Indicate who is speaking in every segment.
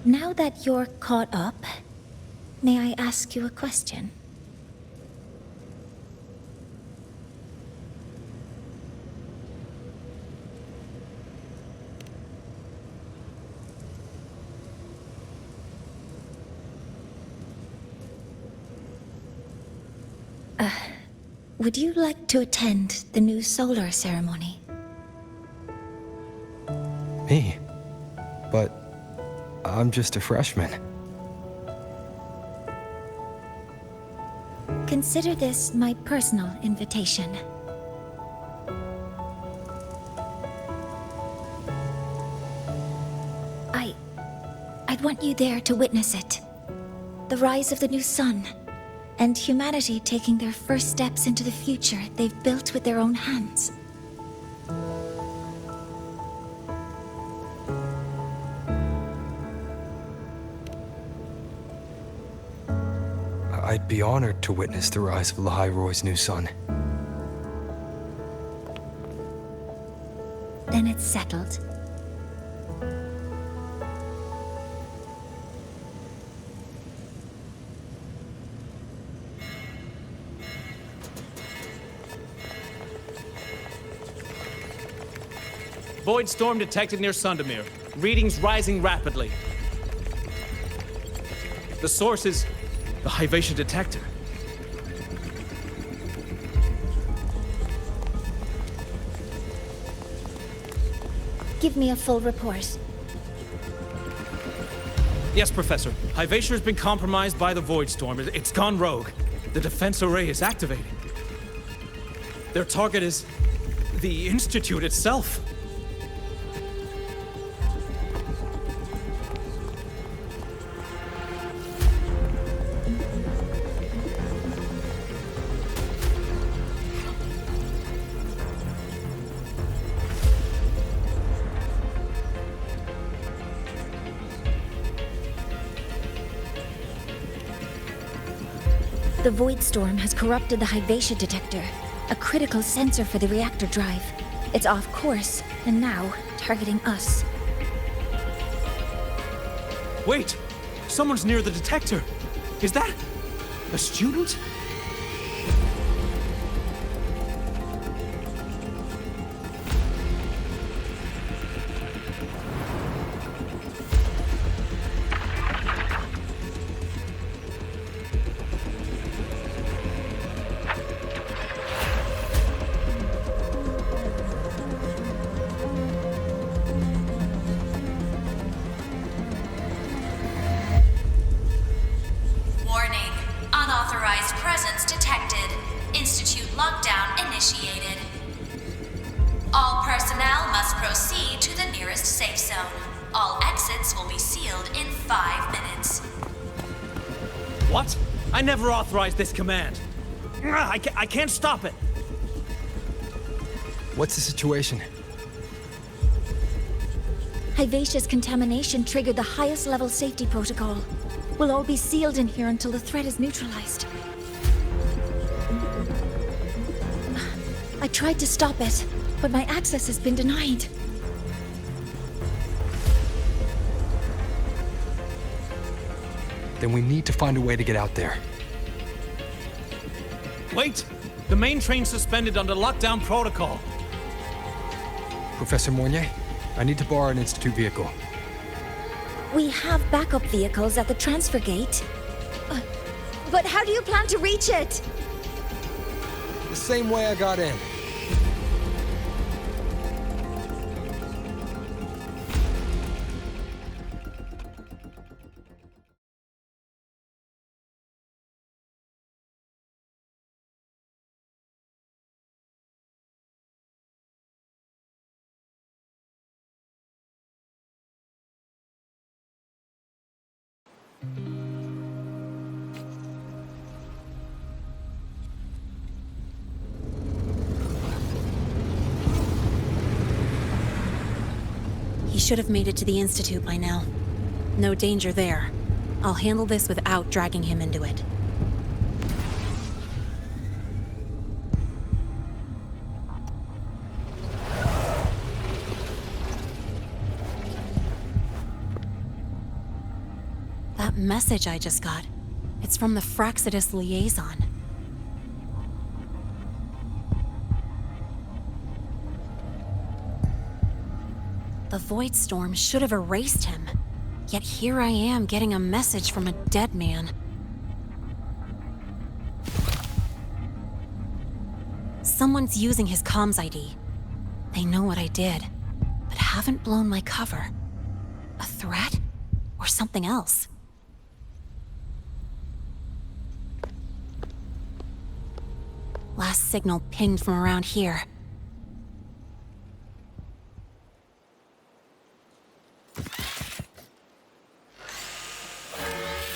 Speaker 1: Now that you're caught up, may I ask you a question? Would you like to attend the new solar ceremony?
Speaker 2: Me? But I'm just a freshman.
Speaker 1: Consider this my personal invitation. I'd want you there to witness it. The rise of the new sun, and humanity taking their first steps into the future they've built with their own hands.
Speaker 2: I'd be honored to witness the rise of Lahai-Roy's new sun.
Speaker 1: Then it's settled.
Speaker 3: Void storm detected near Sundermere. Readings rising rapidly. The source is the Hyvatia detector.
Speaker 1: Give me a full report.
Speaker 3: Yes, Professor. Hyvatia has been compromised by the Void Storm. It's gone rogue. The defense array is activated. Their target is the Institute itself.
Speaker 1: The Void Storm has corrupted the Hyvatia detector, a critical sensor for the reactor drive. It's off course, and now targeting us.
Speaker 3: Wait! Someone's near the detector! Is that a student?
Speaker 4: All personnel must proceed to the nearest safe zone. All exits will be sealed in 5 minutes.
Speaker 3: What? I never authorized this command. I can't stop it.
Speaker 2: What's the situation?
Speaker 1: Hyvatia's contamination triggered the highest level safety protocol. We'll all be sealed in here until the threat is neutralized. I tried to stop it, but my access has been denied.
Speaker 2: Then we need to find a way to get out there.
Speaker 3: Wait! The main train's suspended under lockdown protocol.
Speaker 2: Professor Mornier, I need to borrow an Institute vehicle.
Speaker 1: We have backup vehicles at the transfer gate. But how do you plan to reach it?
Speaker 2: The same way I got in.
Speaker 5: He should have made it to the Institute by now. No danger there. I'll handle this without dragging him into it. message I just got. It's from the Fraxidus liaison. The Void Storm should have erased him. Yet here I am getting a message from a dead man. Someone's using his comms ID. They know what I did, but haven't blown my cover. A threat? Or something else? Last signal pinged from around here.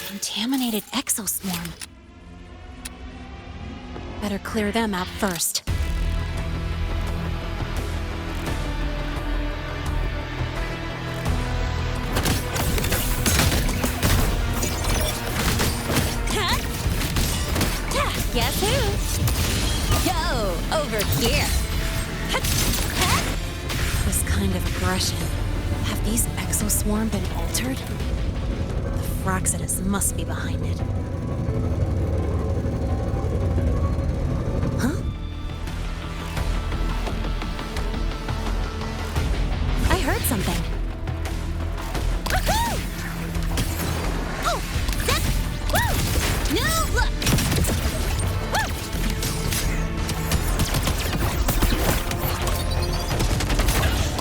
Speaker 5: Contaminated exoswarm. Better clear them out first.
Speaker 6: Guess who? Yo, over here.
Speaker 5: This kind of aggression. Have these exoswarm been altered? The Fraxidus must be behind it. Huh? I heard something.
Speaker 6: Woohoo! Oh, that's woo! No, look. Woo!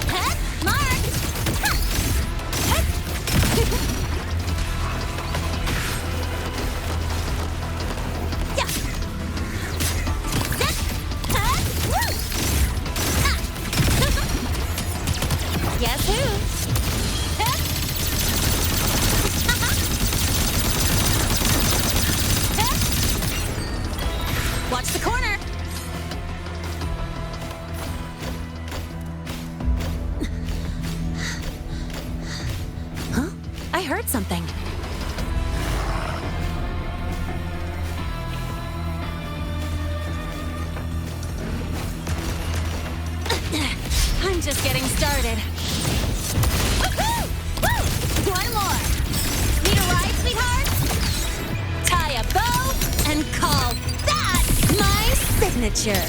Speaker 6: Head mark. Head. Yeah. Zip. Head. Woo! Ah. Guess who? Head. Watch the corner!
Speaker 5: Huh? I heard something.
Speaker 6: I'm just getting started. Woohoo! Woo! One more! Need a ride, sweetheart? Tie a bow and call that my signature.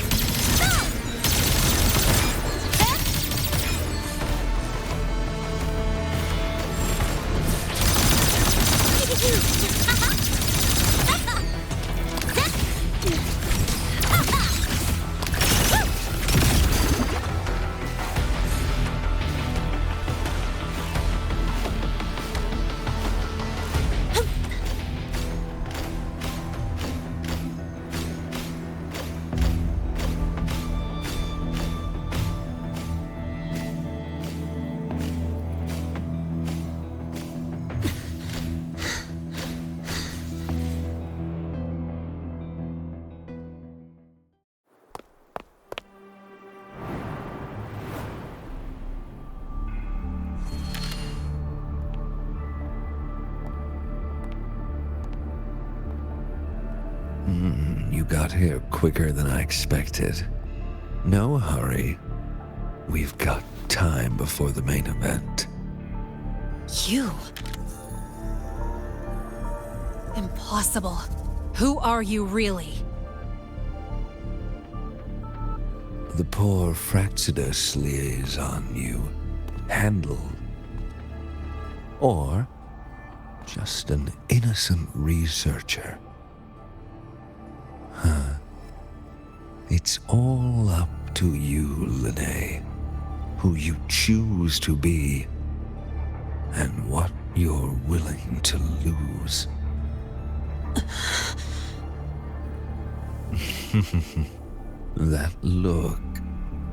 Speaker 6: Ah!
Speaker 7: You got here quicker than I expected. No hurry. We've got time before the main event.
Speaker 5: You? Impossible. Who are you really?
Speaker 7: The poor Fraxidus liaison you handled. Or just an innocent researcher. It's all up to you, Lene, who you choose to be, and what you're willing to lose. That look,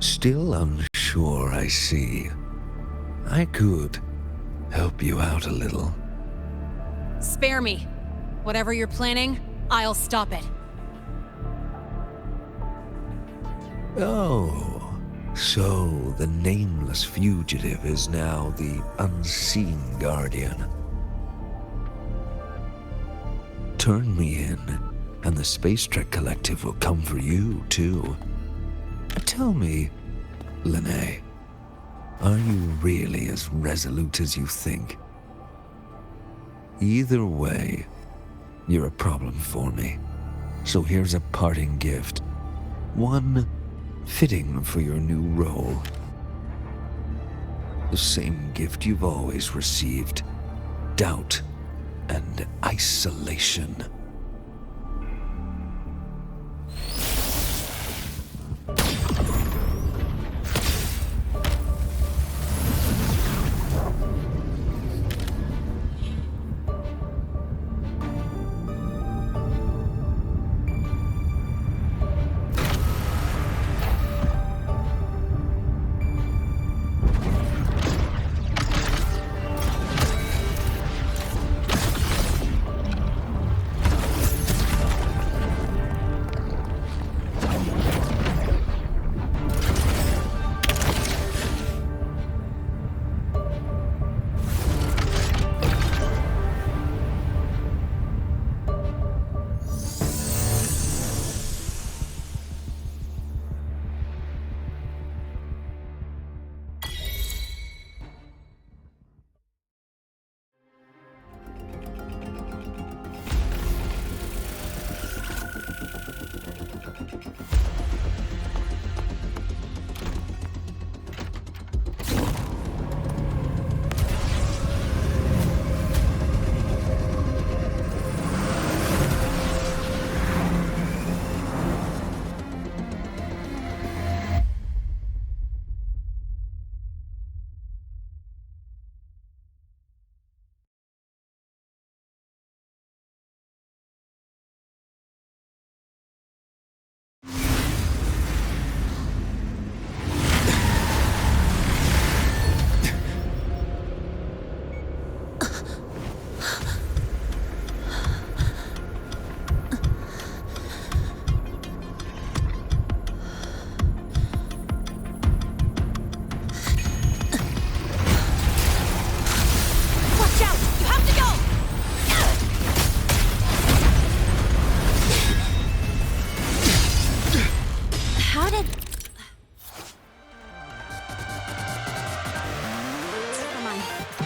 Speaker 7: still unsure, I see. I could help you out a little.
Speaker 5: Spare me. Whatever you're planning, I'll stop it.
Speaker 7: Oh, so the nameless fugitive is now the unseen guardian. Turn me in, and the Space Trek Collective will come for you, too. Tell me, Lene, are you really as resolute as you think? Either way, you're a problem for me. So here's a parting gift. One fitting for your new role. The same gift you've always received. Doubt and isolation.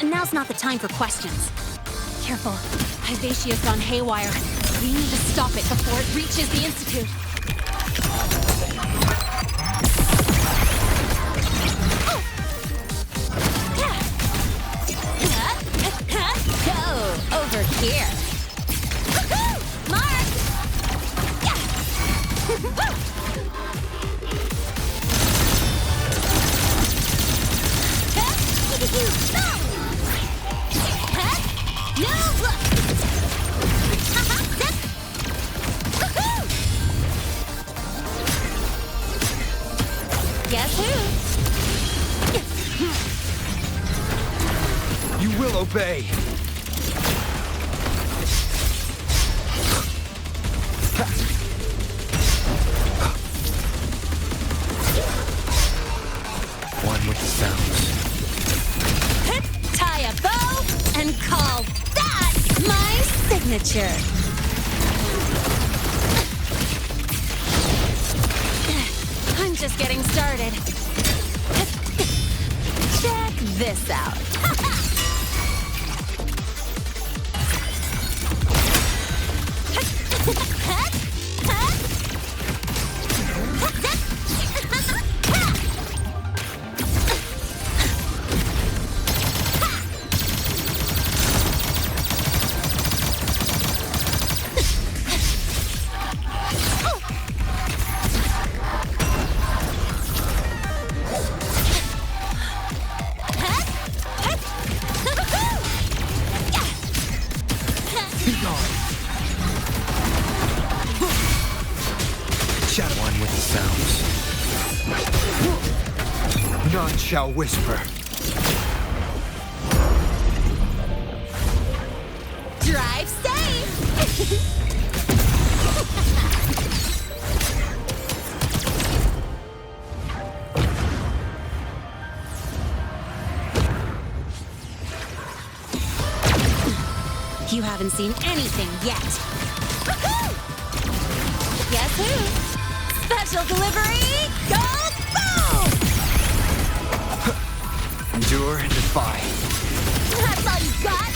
Speaker 6: Now's not the time for questions. Careful. Hivatia's gone haywire. We need to stop it before it reaches the Institute.
Speaker 5: Go over here.
Speaker 6: Mark!
Speaker 5: No! Look!
Speaker 6: Guess who?
Speaker 2: You will obey. One with the sounds.
Speaker 6: Tie a bow and call that my signature. I'm just getting started. Check this out.
Speaker 2: One with the sounds. None shall whisper.
Speaker 6: Drive safe! You haven't seen anything yet. Guess who? Special delivery! Go boom!
Speaker 2: Endure and defy.
Speaker 6: That's all you got?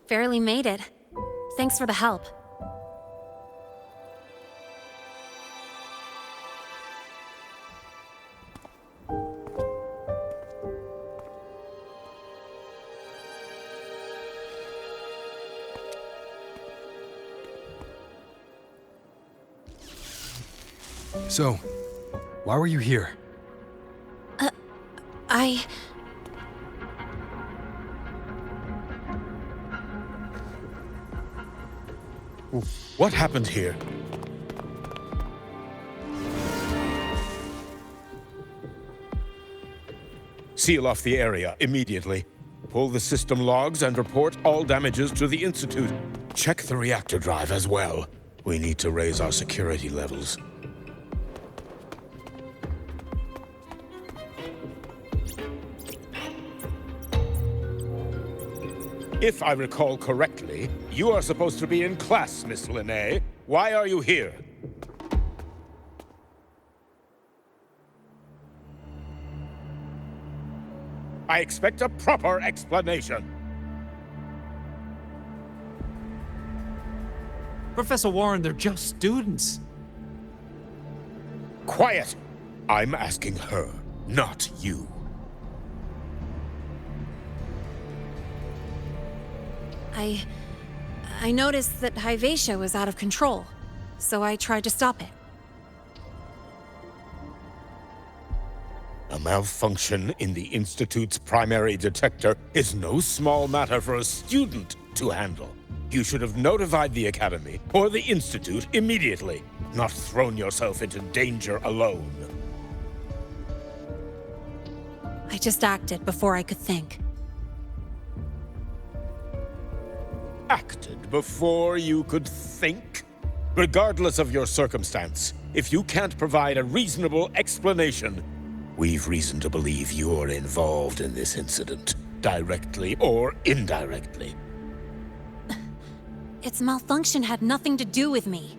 Speaker 5: Barely made it. Thanks for the help.
Speaker 2: So, why were you here?
Speaker 8: What happened here? Seal off the area immediately. Pull the system logs and report all damages to the Institute. Check the reactor drive as well. We need to raise our security levels. If I recall correctly, you are supposed to be in class, Miss Linnae. Why are you here? I expect a proper explanation.
Speaker 3: Professor Warren, they're just students.
Speaker 8: Quiet! I'm asking her, not you.
Speaker 5: I noticed that Hyvatia was out of control, so I tried to stop it.
Speaker 8: A malfunction in the Institute's primary detector is no small matter for a student to handle. You should have notified the Academy or the Institute immediately, not thrown yourself into danger alone.
Speaker 5: I just acted before I could think.
Speaker 8: Acted before you could think? Regardless of your circumstance, if you can't provide a reasonable explanation, we've reason to believe you're involved in this incident, directly or indirectly.
Speaker 5: Its malfunction had nothing to do with me.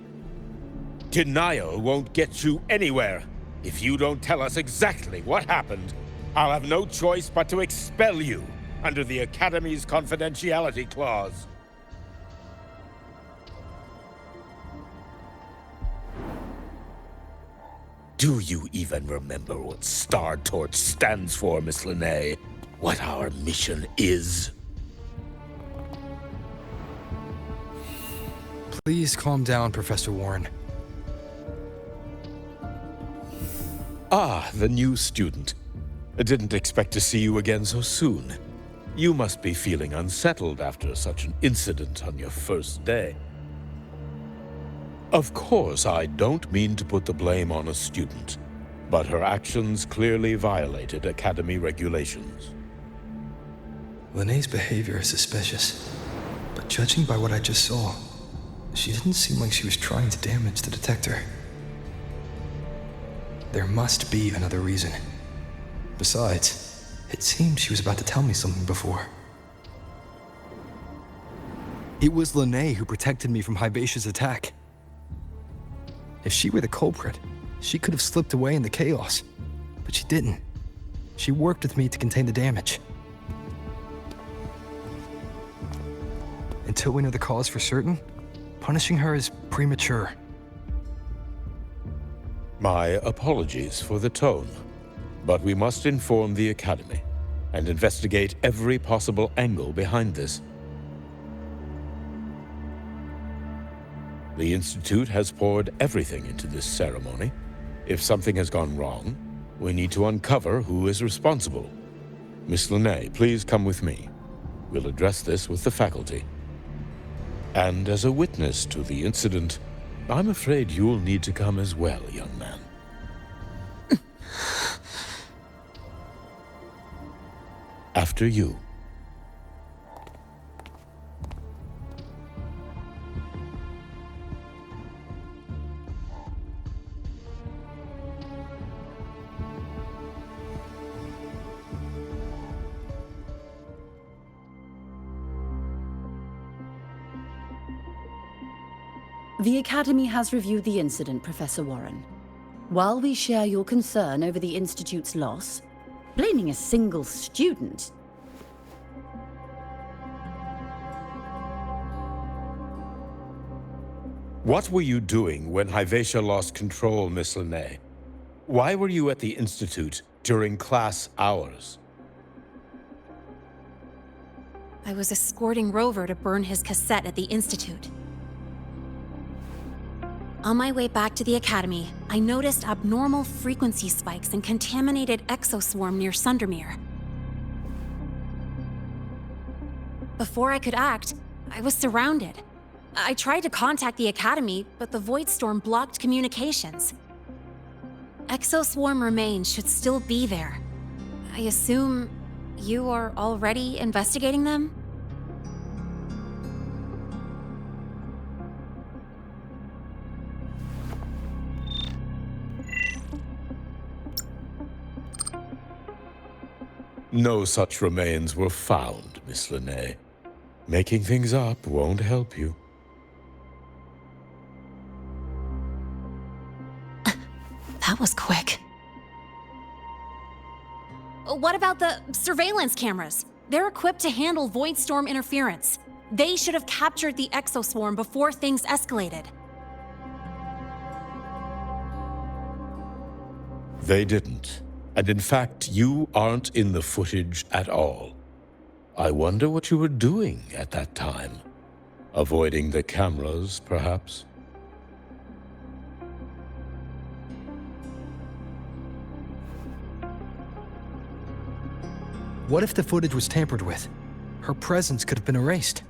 Speaker 8: Denial won't get you anywhere. If you don't tell us exactly what happened, I'll have no choice but to expel you under the Academy's confidentiality clause. Do you even remember what Star Torch stands for, Miss Linnae? What our mission is?
Speaker 2: Please calm down, Professor Warren.
Speaker 8: Ah, the new student. I didn't expect to see you again so soon. You must be feeling unsettled after such an incident on your first day. Of course, I don't mean to put the blame on a student, but her actions clearly violated Academy regulations.
Speaker 9: Linnae's behavior is suspicious, but judging by what I just saw, she didn't seem like she was trying to damage the detector. There must be another reason. Besides, it seemed she was about to tell me something before.
Speaker 2: It was Linnae who protected me from Hybatia's attack. If she were the culprit, she could have slipped away in the chaos. But she didn't. She worked with me to contain the damage. Until we know the cause for certain, punishing her is premature.
Speaker 8: My apologies for the tone, but we must inform the Academy and investigate every possible angle behind this. The Institute has poured everything into this ceremony. If something has gone wrong, we need to uncover who is responsible. Miss Linnae, please come with me. We'll address this with the faculty. And as a witness to the incident, I'm afraid you'll need to come as well, young man. After you.
Speaker 10: The Academy has reviewed the incident, Professor Warren. While we share your concern over the Institute's loss, blaming a single student
Speaker 8: What were you doing when Hyvatia lost control, Miss Linnae? Why were you at the Institute during class hours?
Speaker 5: I was escorting Rover to burn his cassette at the Institute. On my way back to the Academy, I noticed abnormal frequency spikes and contaminated exoswarm near Sundermere. Before I could act, I was surrounded. I tried to contact the Academy, but the Void Storm blocked communications. Exoswarm remains should still be there. I assume you are already investigating them?
Speaker 8: No such remains were found, Miss Linnae. Making things up won't help you.
Speaker 5: That was quick. What about the surveillance cameras? They're equipped to handle Void Storm interference. They should have captured the exoswarm before things escalated.
Speaker 8: They didn't. And in fact, you aren't in the footage at all. I wonder what you were doing at that time. Avoiding the cameras, perhaps?
Speaker 2: What if the footage was tampered with? Her presence could have been erased.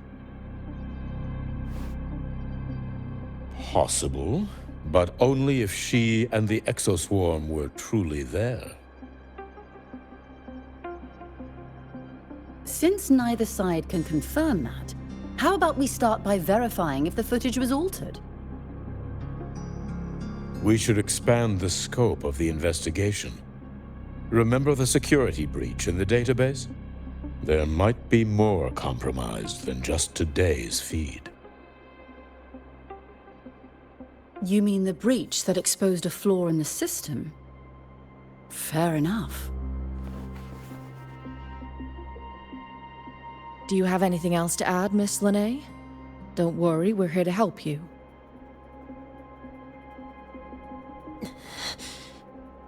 Speaker 8: Possible, but only if she and the exoswarm were truly there.
Speaker 10: Since neither side can confirm that, how about we start by verifying if the footage was altered?
Speaker 8: We should expand the scope of the investigation. Remember the security breach in the database? There might be more compromised than just today's feed.
Speaker 10: You mean the breach that exposed a flaw in the system? Fair enough.
Speaker 11: Do you have anything else to add, Miss Linnae? Don't worry, we're here to help you.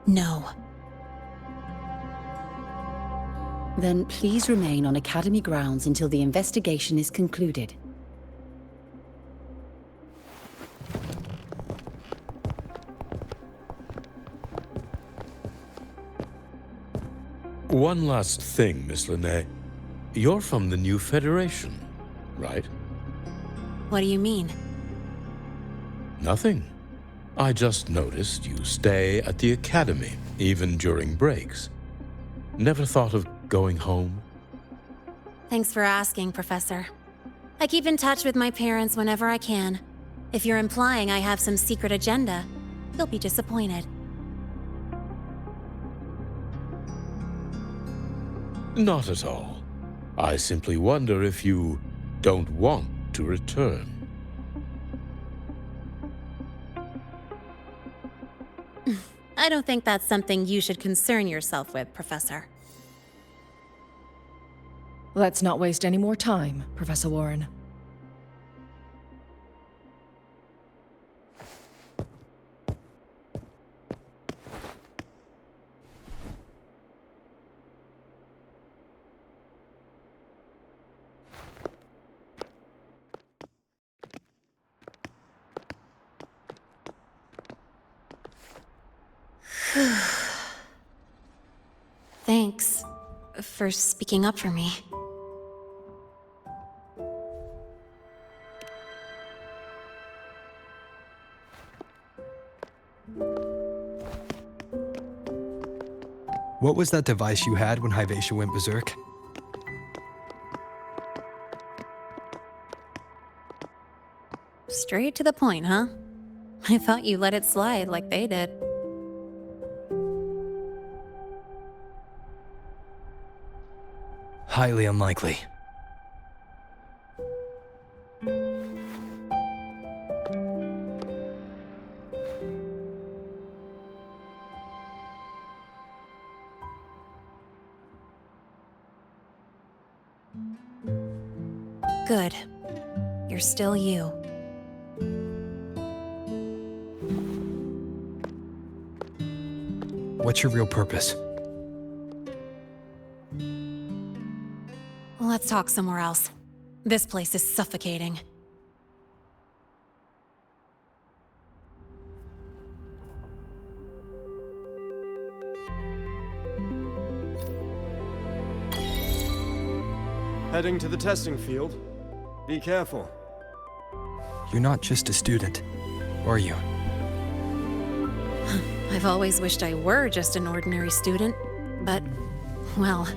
Speaker 5: No.
Speaker 10: Then please remain on Academy grounds until the investigation is concluded.
Speaker 8: One last thing, Miss Linnae. You're from the New Federation, right?
Speaker 5: What do you mean?
Speaker 8: Nothing. I just noticed you stay at the Academy, even during breaks. Never thought of going home?
Speaker 5: Thanks for asking, Professor. I keep in touch with my parents whenever I can. If you're implying I have some secret agenda, they'll be disappointed.
Speaker 8: Not at all. I simply wonder if you don't want to return.
Speaker 5: I don't think that's something you should concern yourself with, Professor.
Speaker 11: Let's not waste any more time, Professor Warren.
Speaker 5: Thanks for speaking up for me.
Speaker 2: What was that device you had when Hyvatia went berserk?
Speaker 5: Straight to the point, huh? I thought you let it slide like they did.
Speaker 2: Highly unlikely.
Speaker 5: Good. You're still you.
Speaker 2: What's your real purpose?
Speaker 5: Let's talk somewhere else. This place is suffocating.
Speaker 12: Heading to the testing field. Be careful.
Speaker 2: You're not just a student, are you?
Speaker 5: I've always wished I were just an ordinary student, but, well...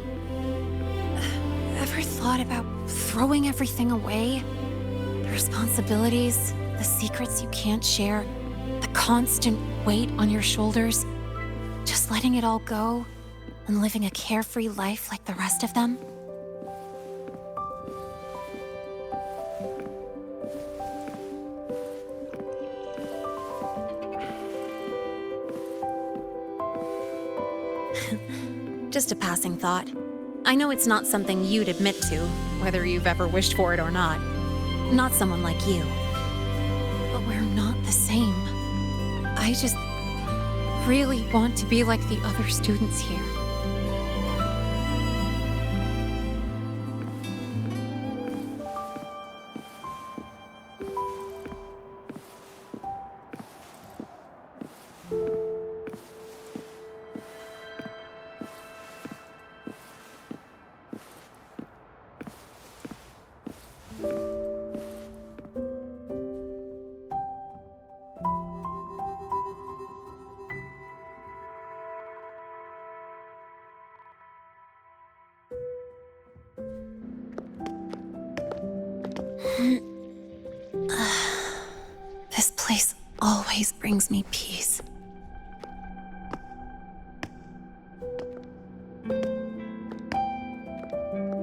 Speaker 5: Ever thought about throwing everything away? The responsibilities, the secrets you can't share, the constant weight on your shoulders? Just letting it all go and living a carefree life like the rest of them? Just a passing thought. I know it's not something you'd admit to, whether you've ever wished for it or not. Not someone like you. But we're not the same. I just really want to be like the other students here. This place always brings me peace.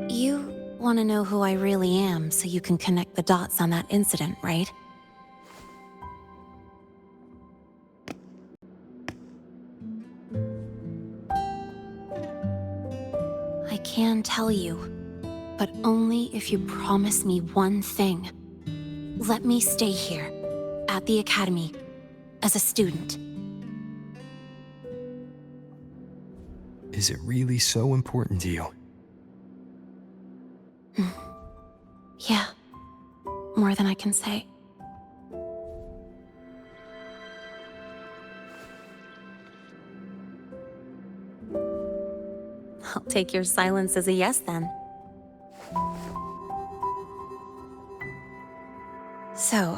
Speaker 5: You want to know who I really am so you can connect the dots on that incident, right? I can tell you, but only if you promise me one thing. Let me stay here, at the Academy, as a student.
Speaker 2: Is it really so important to you?
Speaker 5: Yeah, more than I can say. I'll take your silence as a yes, then. So,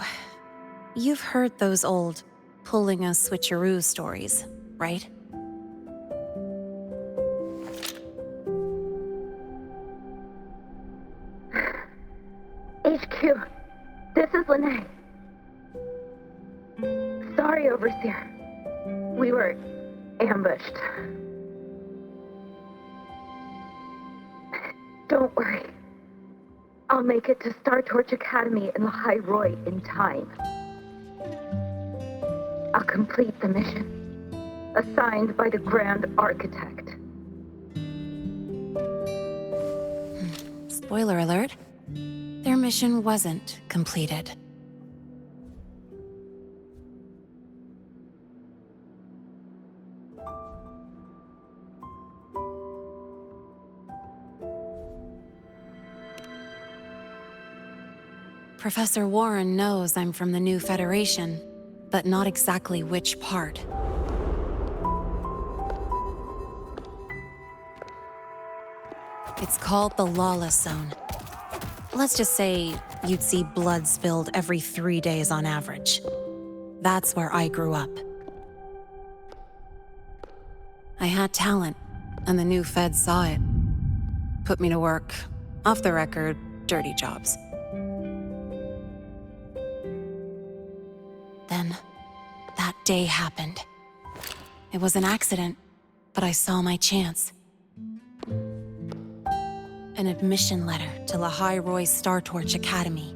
Speaker 5: you've heard those old pulling a switcheroo stories, right?
Speaker 13: HQ, this is Lene. Sorry, Overseer. We were ambushed. Don't worry. I'll make it to Star Torch Academy in the High Roy in time. I'll complete the mission, assigned by the Grand Architect.
Speaker 5: Spoiler alert. Their mission wasn't completed. Professor Warren knows I'm from the new Federation, but not exactly which part. It's called the Lawless Zone. Let's just say you'd see blood spilled every 3 days on average. That's where I grew up. I had talent, and the new feds saw it. Put me to work, off the record, dirty jobs. Then, that day happened. It was an accident, but I saw my chance. An admission letter to La High Roy Star Torch Academy.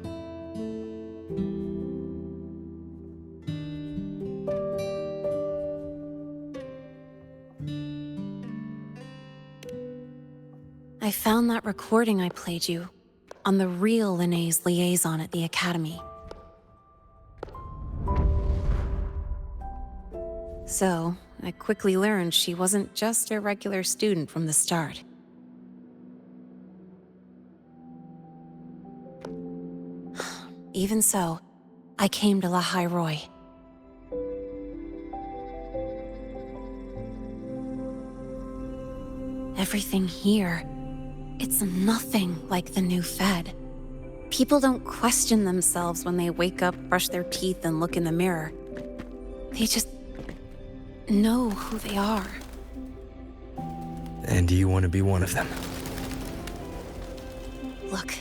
Speaker 5: I found that recording I played you on the real Lene's liaison at the Academy. So, I quickly learned she wasn't just a regular student from the start. Even so, I came to La Roy. Everything here, it's nothing like the new Fed. People don't question themselves when they wake up, brush their teeth, and look in the mirror. They just know who they are.
Speaker 2: And do you want to be one of them?
Speaker 5: Look,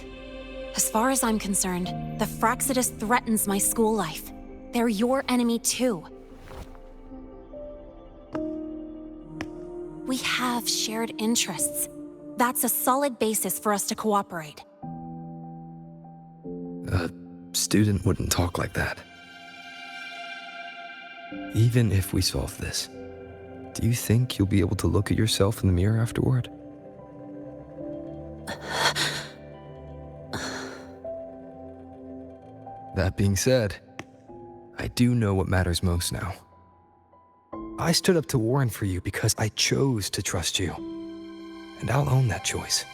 Speaker 5: as far as I'm concerned, the Fraxidus threatens my school life. They're your enemy too. We have shared interests. That's a solid basis for us to cooperate.
Speaker 2: A student wouldn't talk like that. Even if we solve this, do you think you'll be able to look at yourself in the mirror afterward? That being said, I do know what matters most now. I stood up to Warren for you because I chose to trust you. And I'll own that choice.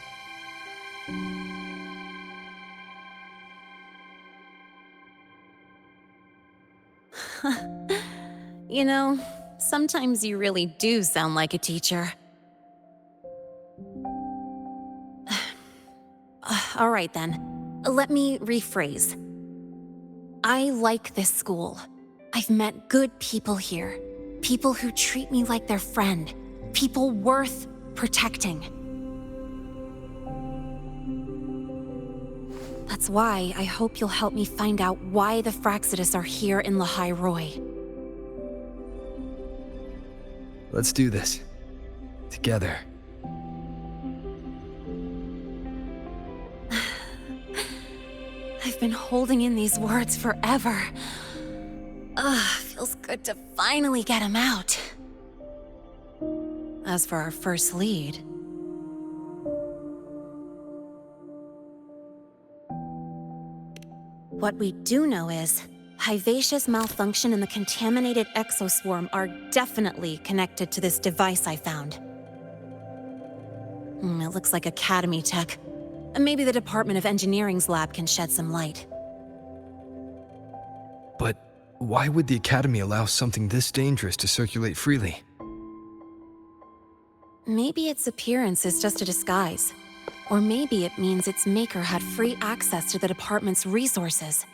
Speaker 5: You know, sometimes you really do sound like a teacher. All right then, let me rephrase. I like this school. I've met good people here. People who treat me like their friend. People worth protecting. That's why I hope you'll help me find out why the Fraxidus are here in La Roy.
Speaker 2: Let's do this. Together.
Speaker 5: I've been holding in these words forever. Feels good to finally get them out. As for our first lead... What we do know is, Hyvatia's malfunction and the contaminated exoswarm are definitely connected to this device I found. It looks like Academy tech. Maybe the Department of Engineering's lab can shed some light.
Speaker 2: But why would the Academy allow something this dangerous to circulate freely?
Speaker 5: Maybe its appearance is just a disguise. Or maybe it means its maker had free access to the department's resources.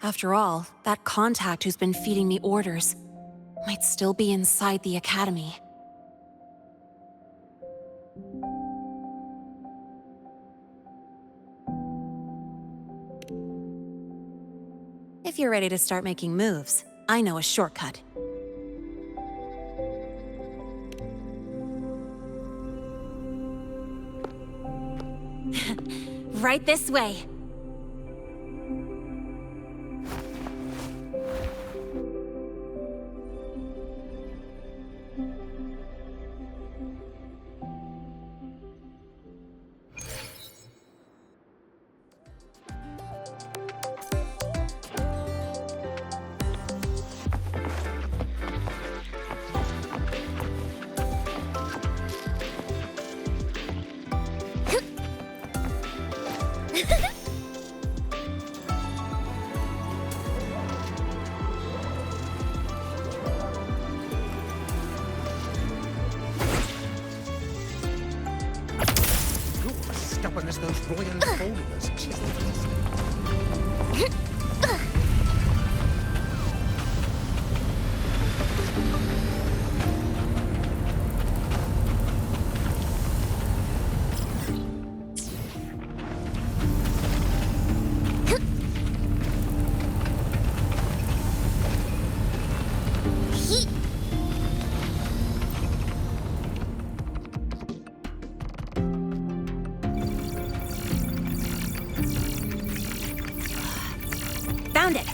Speaker 5: After all, that contact who's been feeding me orders might still be inside the Academy. If you're ready to start making moves, I know a shortcut. Right this way.
Speaker 14: Stubborn as those royal folders.
Speaker 5: Found it!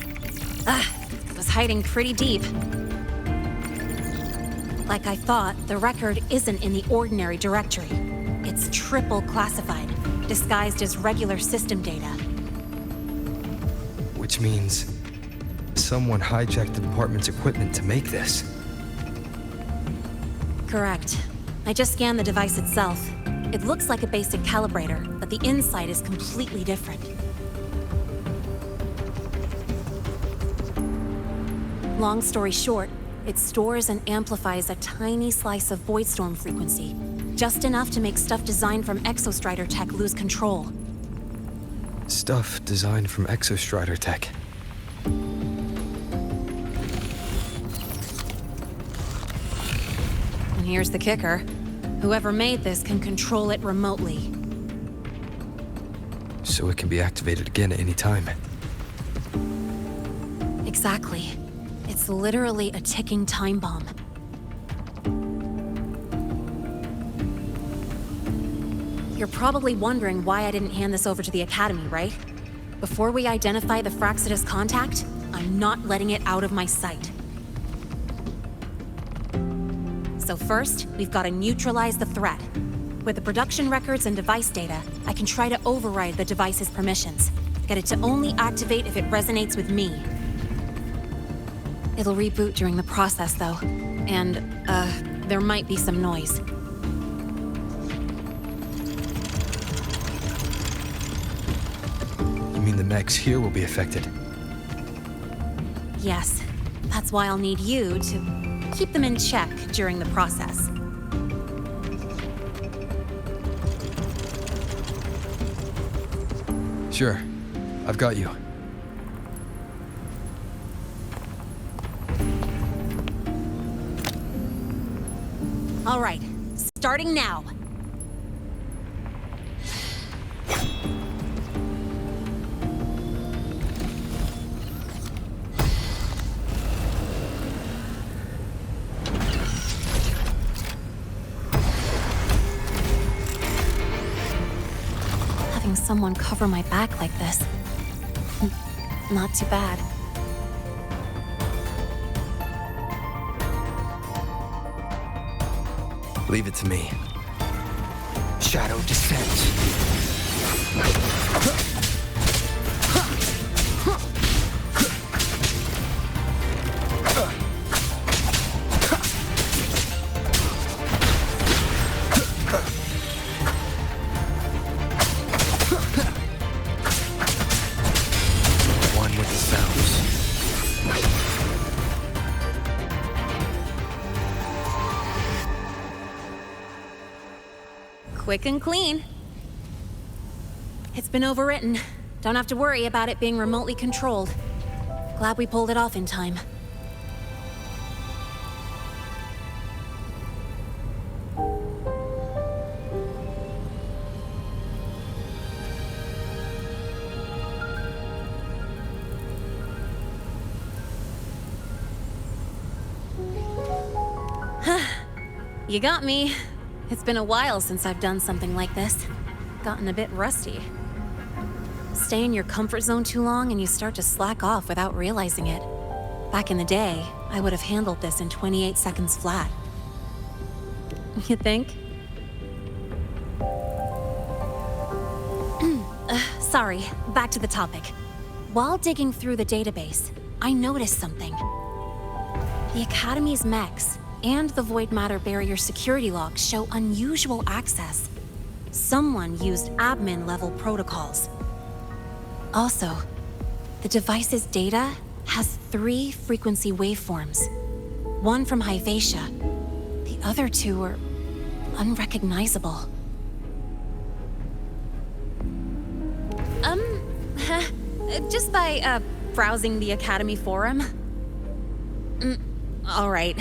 Speaker 5: It was hiding pretty deep. Like I thought, the record isn't in the ordinary directory. It's triple classified, disguised as regular system data.
Speaker 2: Which means someone hijacked the department's equipment to make this.
Speaker 5: Correct. I just scanned the device itself. It looks like a basic calibrator, but the inside is completely different. Long story short, it stores and amplifies a tiny slice of Voidstorm frequency, just enough to make stuff designed from Exostrider tech lose control.
Speaker 2: Stuff designed from Exostrider tech.
Speaker 5: And here's the kicker. Whoever made this can control it remotely.
Speaker 2: So it can be activated again at any time.
Speaker 5: Exactly. It's literally a ticking time bomb. You're probably wondering why I didn't hand this over to the Academy, right? Before we identify the Fraxidus contact, I'm not letting it out of my sight. So first, we've got to neutralize the threat. With the production records and device data, I can try to override the device's permissions. Get it to only activate if it resonates with me. It'll reboot during the process, though. And, there might be some noise.
Speaker 2: You mean the mechs here will be affected?
Speaker 5: Yes. That's why I'll need you to keep them in check during the process.
Speaker 2: Sure. I've got you.
Speaker 5: All right, starting now. Having someone cover my back like this, not too bad.
Speaker 2: Leave it to me. Shadow descent. One with the sounds.
Speaker 5: Quick and clean. It's been overwritten. Don't have to worry about it being remotely controlled. Glad we pulled it off in time. You got me. It's been a while since I've done something like this. Gotten a bit rusty. Stay in your comfort zone too long and you start to slack off without realizing it. Back in the day, I would have handled this in 28 seconds flat. You think? Sorry, back to the topic. While digging through the database, I noticed something. The Academy's mechs and the void matter barrier security logs show unusual access. Someone used admin-level protocols. Also, the device's data has 3 frequency waveforms. One from Hyvatia. The other 2 are unrecognizable. Just by, browsing the Academy forum. All right.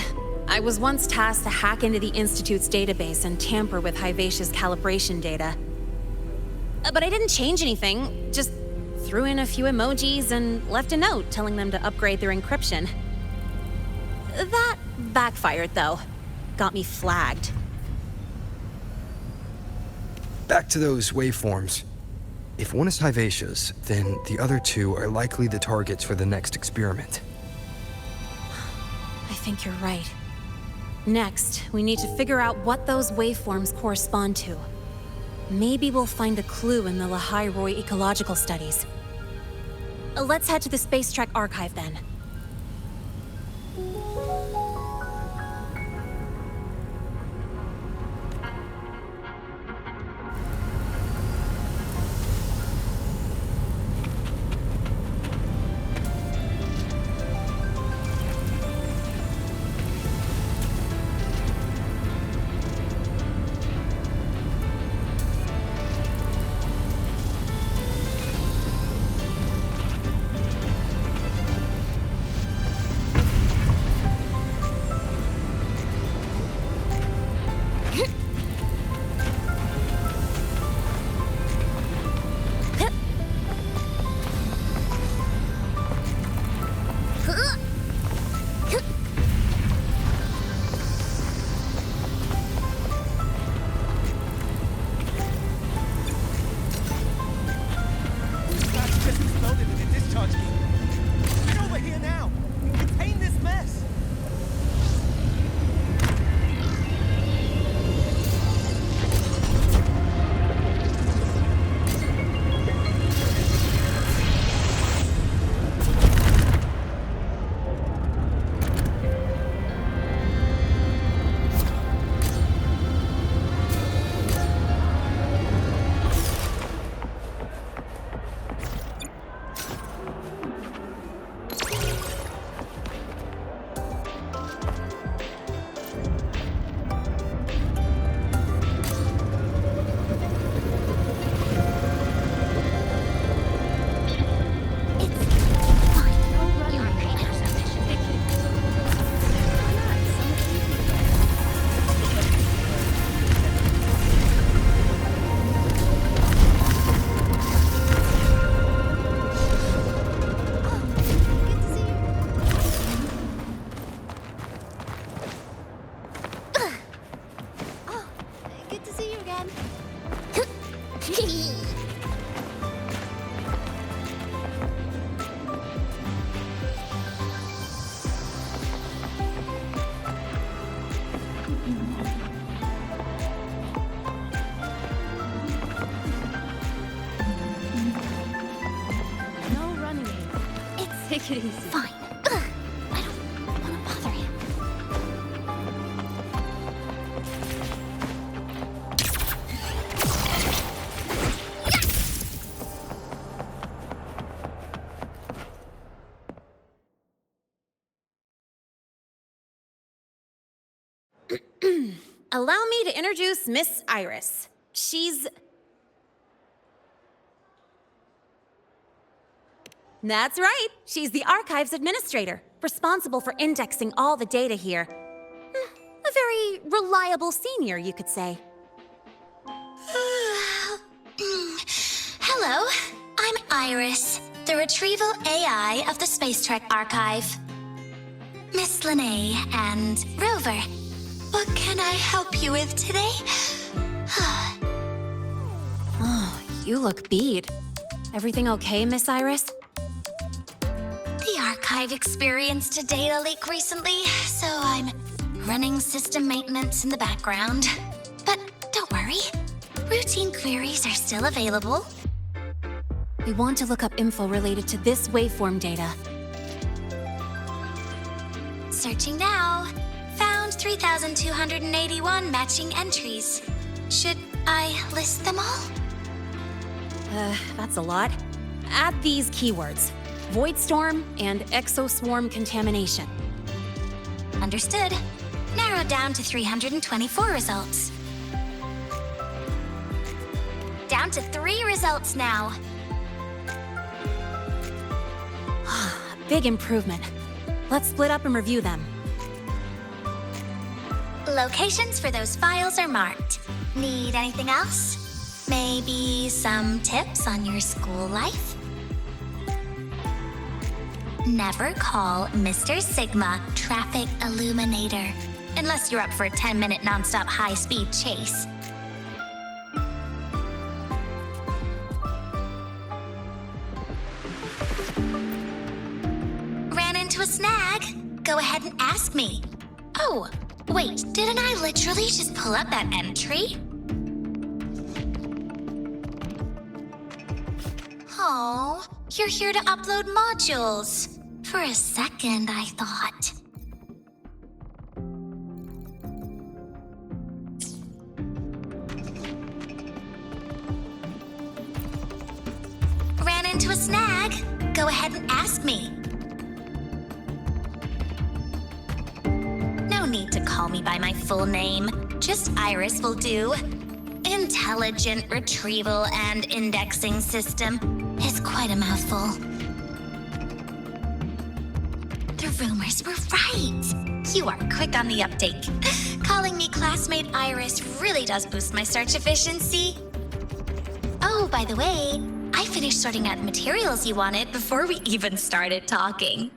Speaker 5: I was once tasked to hack into the Institute's database and tamper with Hyvatia's calibration data. But I didn't change anything, just threw in a few emojis and left a note telling them to upgrade their encryption. That backfired, though. Got me flagged.
Speaker 2: Back to those waveforms. If one is Hyvatia's, then the other 2 are likely the targets for the next experiment.
Speaker 5: I think you're right. Next, we need to figure out what those waveforms correspond to. Maybe we'll find a clue in the Lahai-Roy ecological studies. Let's head to the Space Trek archive then.
Speaker 6: No running. Take it easy.
Speaker 1: Fine. Ugh, I don't want to bother him.
Speaker 5: Allow me to introduce Miss Iris. She's... That's right. She's the Archives Administrator, responsible for indexing all the data here. A very reliable senior, you could say.
Speaker 4: Hello, I'm Iris, the retrieval AI of the Space Trek Archive. Miss Lene and Rover, what can I help you with today?
Speaker 5: Oh, you look beat. Everything okay, Miss Iris?
Speaker 4: The Archive experienced a data leak recently, so I'm running system maintenance in the background. But don't worry, routine queries are still available.
Speaker 5: We want to look up info related to this waveform data.
Speaker 4: Searching now. Found 3,281 matching entries. Should I list them all?
Speaker 5: That's a lot. Add these keywords: Void Storm and Exoswarm Contamination.
Speaker 4: Understood. Narrowed down to 324 results. Down to 3 results now.
Speaker 5: Big improvement. Let's split up and review them.
Speaker 4: Locations for those files are marked. Need anything else? Maybe some tips on your school life? Never call Mr. Sigma Traffic Illuminator, unless you're up for a 10-minute nonstop high-speed chase. Ran into a snag? Go ahead and ask me. Oh, wait, didn't I literally just pull up that entry? Oh, you're here to upload modules. For a second, I thought. Ran into a snag? Go ahead and ask me. No need to call me by my full name. Just Iris will do. Intelligent Retrieval and Indexing System is quite a mouthful. The rumors were right. You are quick on the uptake. Calling me classmate Iris really does boost my search efficiency. Oh, by the way, I finished sorting out the materials you wanted before we even started talking.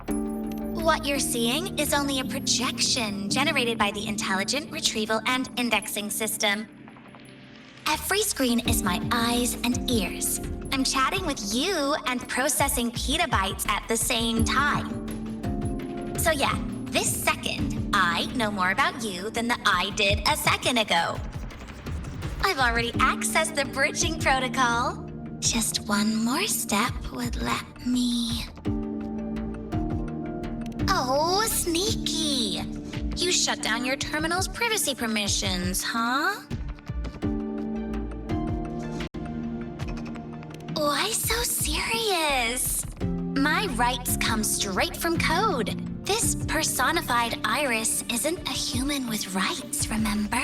Speaker 4: What you're seeing is only a projection generated by the Intelligent Retrieval and Indexing System. Every screen is my eyes and ears. I'm chatting with you and processing petabytes at the same time. So yeah, this second, I know more about you than I did a second ago. I've already accessed the bridging protocol. Just one more step would let me... Oh, sneaky. You shut down your terminal's privacy permissions, huh? Why so serious? My rights come straight from code. This personified Iris isn't a human with rights, remember?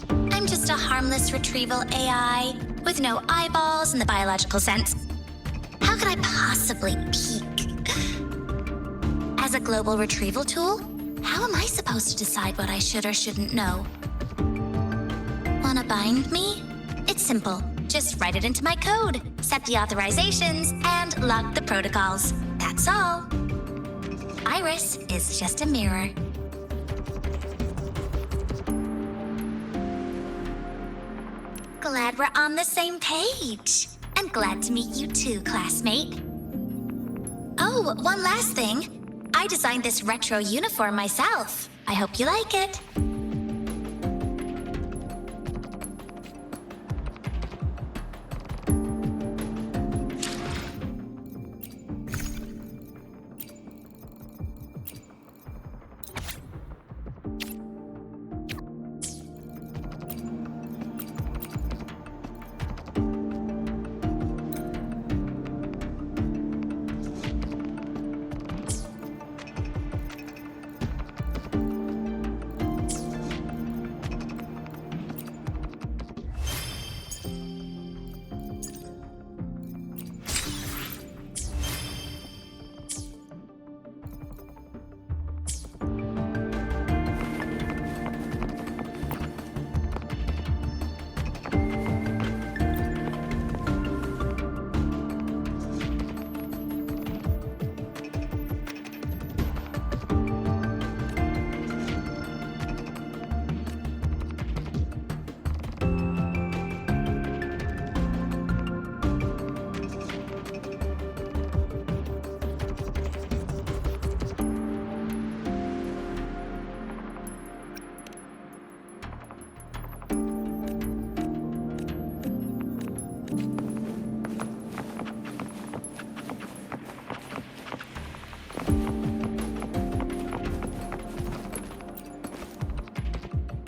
Speaker 4: I'm just a harmless retrieval AI with no eyeballs in the biological sense. How could I possibly peek? As a global retrieval tool, how am I supposed to decide what I should or shouldn't know? Wanna bind me? It's simple. Just write it into my code, set the authorizations, and log the protocols. That's all. Iris is just a mirror. glad we're on the same page. I'm glad to meet you too, classmate. Oh, one last thing. I designed this retro uniform myself. I hope you like it.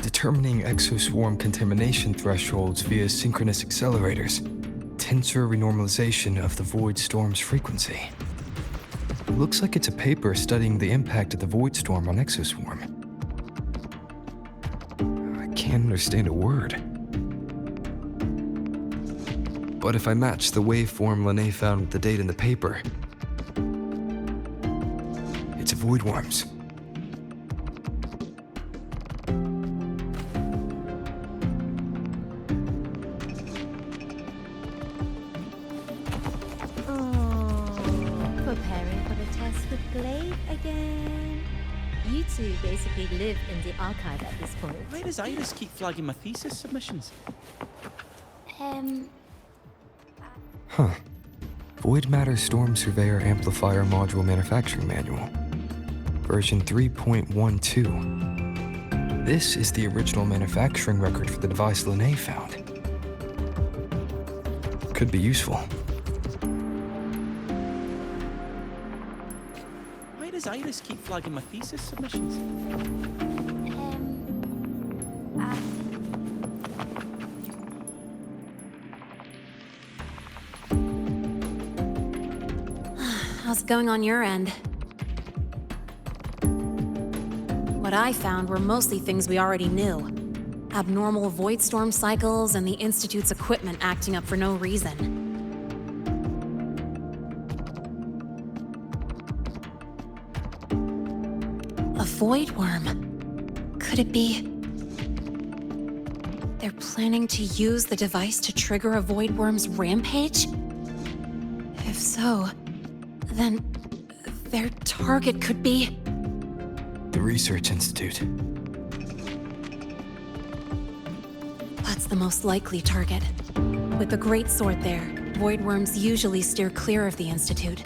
Speaker 2: Determining exoswarm contamination thresholds via synchronous accelerators. Tensor renormalization of the void storm's frequency. It looks like it's a paper studying the impact of the void storm on exoswarm. I can't understand a word. But if I match the waveform Lene found with the date in the paper, it's a void worms.
Speaker 15: Basically live in the archive at this point.
Speaker 16: Why does Iris keep flagging my thesis submissions?
Speaker 2: Huh. Void Matter Storm Surveyor Amplifier Module Manufacturing Manual. Version 3.12. This is the original manufacturing record for the device Lene found. Could be useful.
Speaker 16: Why does Iris keep flagging my thesis submissions?
Speaker 5: How's it going on your end? What I found were mostly things we already knew. Abnormal void storm cycles and the Institute's equipment acting up for no reason. A void worm. Could it be... they're planning to use the device to trigger a void worm's rampage? If so, then their target could be...
Speaker 2: the Research Institute.
Speaker 5: That's the most likely target. With the Great Sword there, void worms usually steer clear of the Institute.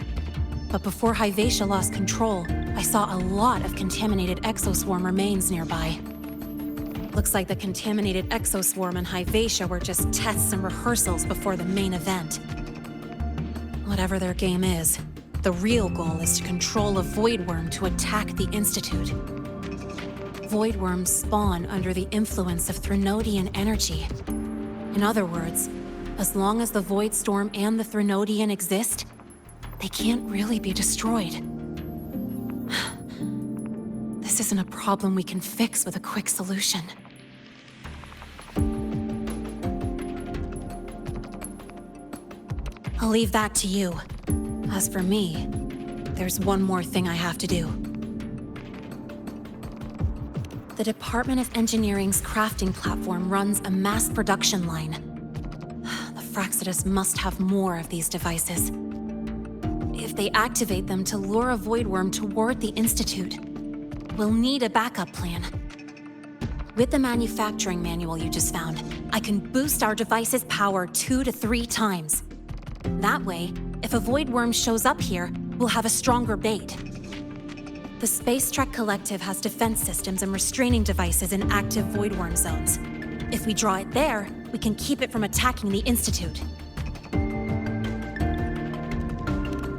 Speaker 5: But before Hyvatia lost control, I saw a lot of contaminated exoswarm remains nearby. Looks like the contaminated exoswarm and Hyvatia were just tests and rehearsals before the main event. Whatever their game is, the real goal is to control a void worm to attack the Institute. Void worms spawn under the influence of Threnodian energy. In other words, as long as the void storm and the Threnodian exist, they can't really be destroyed. This isn't a problem we can fix with a quick solution. I'll leave that to you. As for me, there's one more thing I have to do. The Department of Engineering's crafting platform runs a mass production line. The Fraxidus must have more of these devices. If they activate them to lure a void worm toward the Institute, we'll need a backup plan. With the manufacturing manual you just found, I can boost our device's power 2 to 3 times. That way, if a void worm shows up here, we'll have a stronger bait. The Space Trek Collective has defense systems and restraining devices in active void worm zones. If we draw it there, we can keep it from attacking the Institute.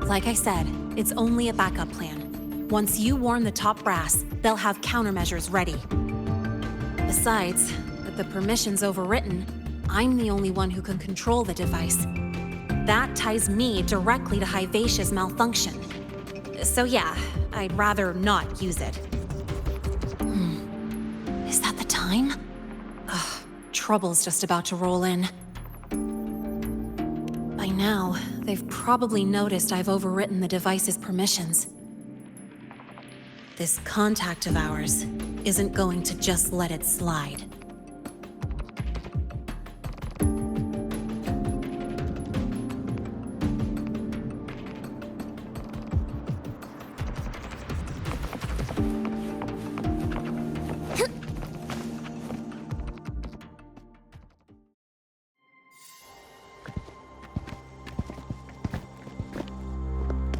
Speaker 5: Like I said, it's only a backup plan. Once you warn the top brass, they'll have countermeasures ready. Besides, with the permissions overwritten, I'm the only one who can control the device. That ties me directly to Hyvatia's malfunction. So yeah, I'd rather not use it. Is that the time? Ugh, trouble's just about to roll in. By now, they've probably noticed I've overwritten the device's permissions. This contact of ours isn't going to just let it slide.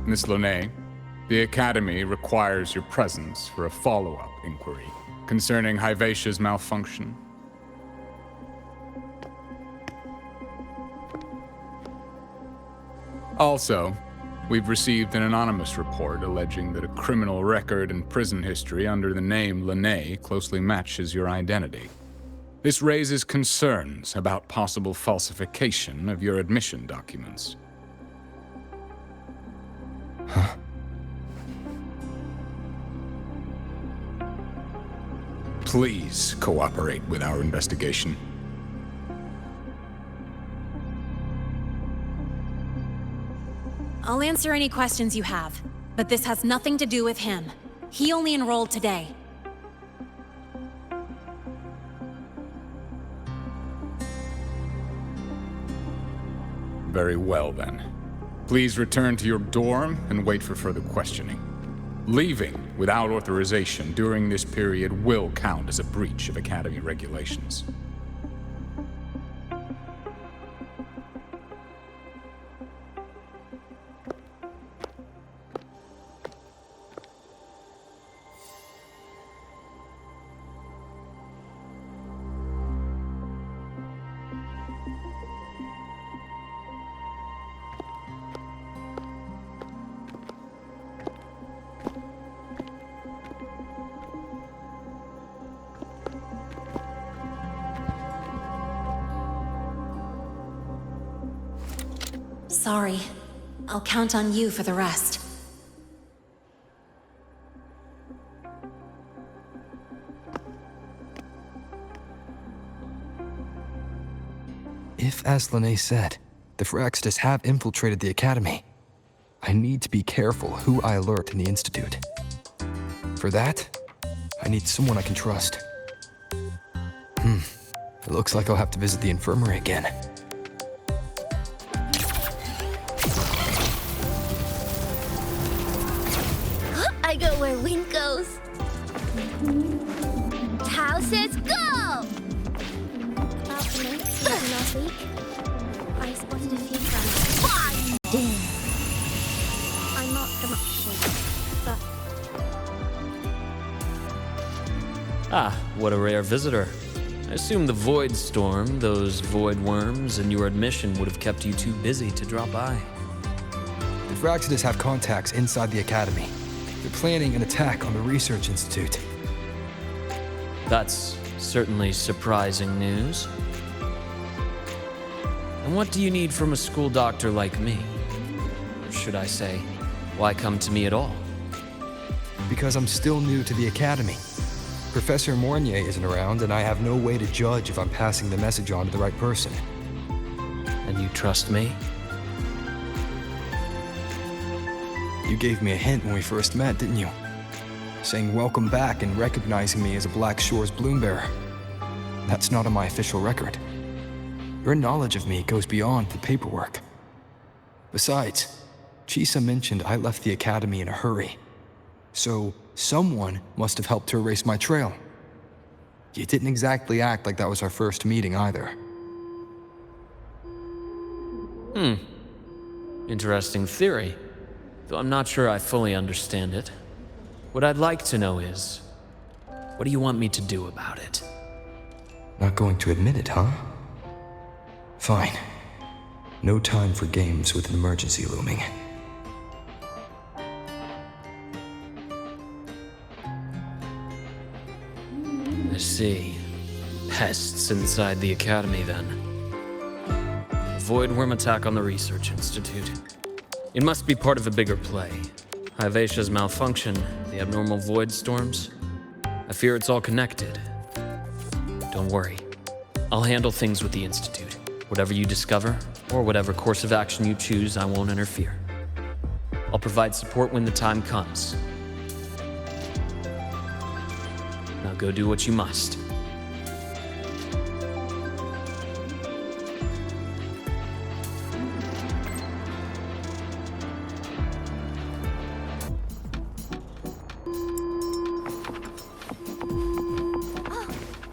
Speaker 17: Miss Lene, the Academy requires your presence for a follow-up inquiry concerning Hyvatia's malfunction. Also, we've received an anonymous report alleging that a criminal record and prison history under the name Lene closely matches your identity. This raises concerns about possible falsification of your admission documents.
Speaker 2: Huh?
Speaker 17: Please cooperate with our investigation.
Speaker 5: I'll answer any questions you have, but this has nothing to do with him. He only enrolled today.
Speaker 17: Very well, then. Please return to your dorm and wait for further questioning. Leaving without authorization during this period will count as a breach of Academy regulations.
Speaker 5: Sorry. I'll count on you for the rest.
Speaker 2: If, as Lene said, the Phyrexidus have infiltrated the Academy, I need to be careful who I alert in the Institute. For that, I need someone I can trust. It looks like I'll have to visit the infirmary again.
Speaker 18: I go where wind goes. Tao says go!
Speaker 19: About the notes we had last week, I spotted a few friends.
Speaker 18: Fine!
Speaker 19: I'm not the much shape, but
Speaker 20: Ah, what a rare visitor. I assume the void storm, those void worms, and your admission would have kept you too busy to drop by.
Speaker 2: The Phyrexidus have contacts inside the Academy. They're planning an attack on the Research Institute.
Speaker 20: That's certainly surprising news. And what do you need from a school doctor like me? Or should I say, why come to me at all?
Speaker 2: Because I'm still new to the Academy. Professor Mornier isn't around, and I have no way to judge if I'm passing the message on to the right person.
Speaker 20: And you trust me?
Speaker 2: You gave me a hint when we first met, didn't you? Saying welcome back and recognizing me as a Black Shore's bloom bearer. That's not on my official record. Your knowledge of me goes beyond the paperwork. Besides, Chisa mentioned I left the Academy in a hurry. So, someone must have helped to erase my trail. You didn't exactly act like that was our first meeting either.
Speaker 20: Interesting theory, though I'm not sure I fully understand it. What I'd like to know is, what do you want me to do about it?
Speaker 9: Not going to admit it, huh? Fine. No time for games with an emergency looming.
Speaker 20: I see. Pests inside the Academy, then. A void worm attack on the Research Institute. It must be part of a bigger play. Hivatia's malfunction, the abnormal void storms. I fear it's all connected. Don't worry. I'll handle things with the Institute. Whatever you discover, or whatever course of action you choose, I won't interfere. I'll provide support when the time comes. Now go do what you must.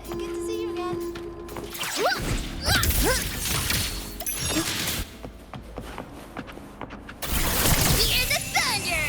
Speaker 18: Good to see you again. Hear the thunder!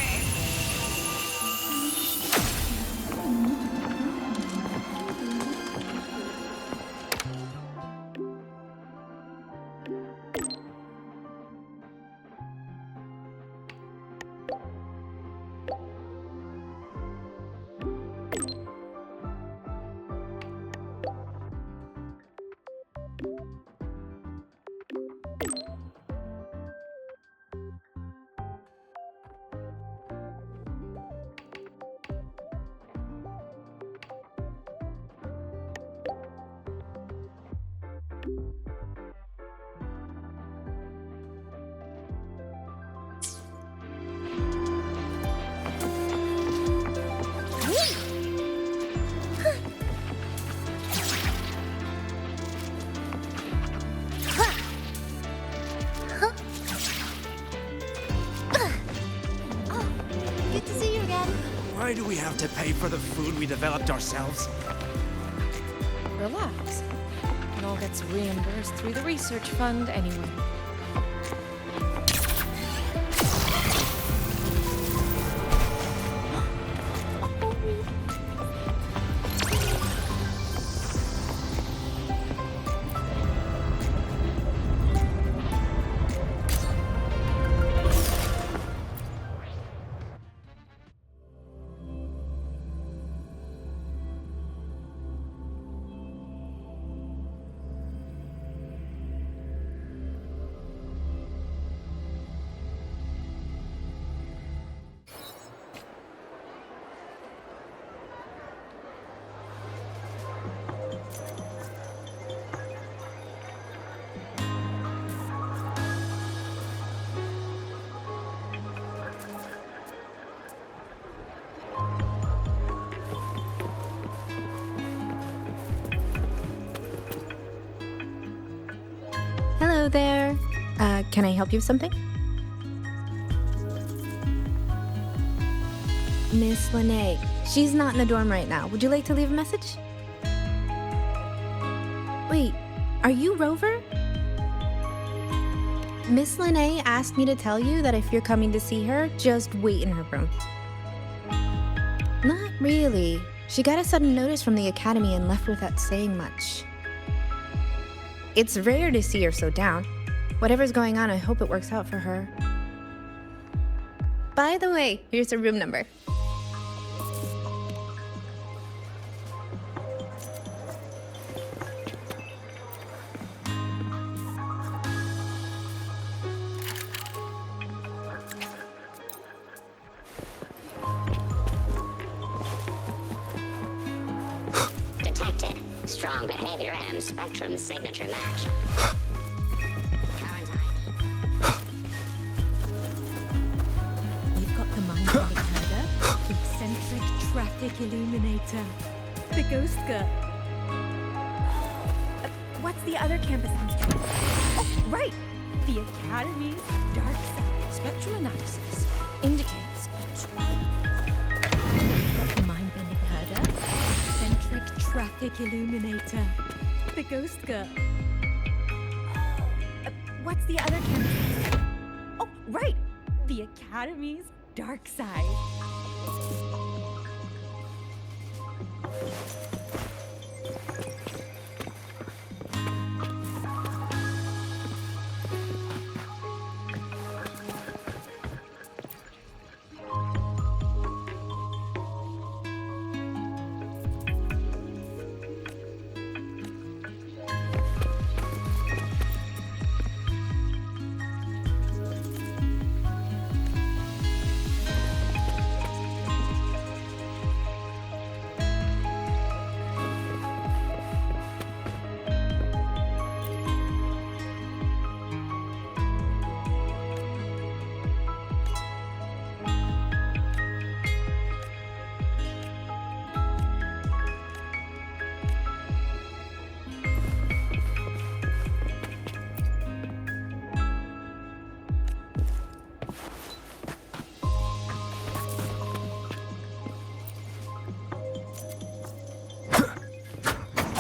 Speaker 18: Good to see you again.
Speaker 14: Why do we have to pay for the food we developed ourselves?
Speaker 11: Relax. It all gets reimbursed through the research fund anyway.
Speaker 21: Hello there. Can I help you with something? Miss Lene. She's not in the dorm right now. Would you like to leave a message? Wait, are you Rover? Miss Lene asked me to tell you that if you're coming to see her, just wait in her room. Not really. She got a sudden notice from the Academy and left without saying much. It's rare to see her so down. Whatever's going on, I hope it works out for her. By the way, here's her room number.
Speaker 22: Detected. Strong behavior and spectrum signature match.
Speaker 15: You've got the mind of the Canada, eccentric traffic illuminator, the ghost girl. What's the other campus instrument? Oh, right! The Academy's dark side. Spectrum analysis indicates. You've got the mind-bending herder, eccentric Traffic Illuminator. The Ghost Girl. What's the other campus? Oh, right! The Academy's dark side.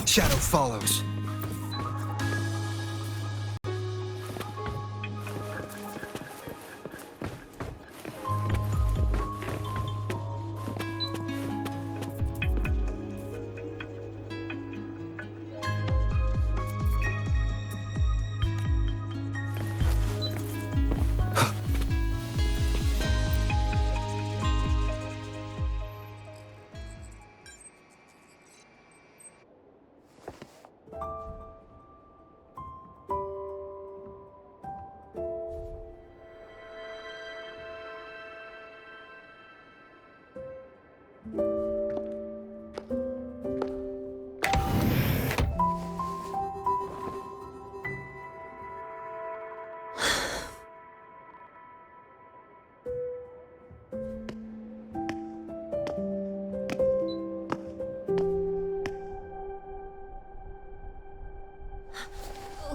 Speaker 2: Shadow follows.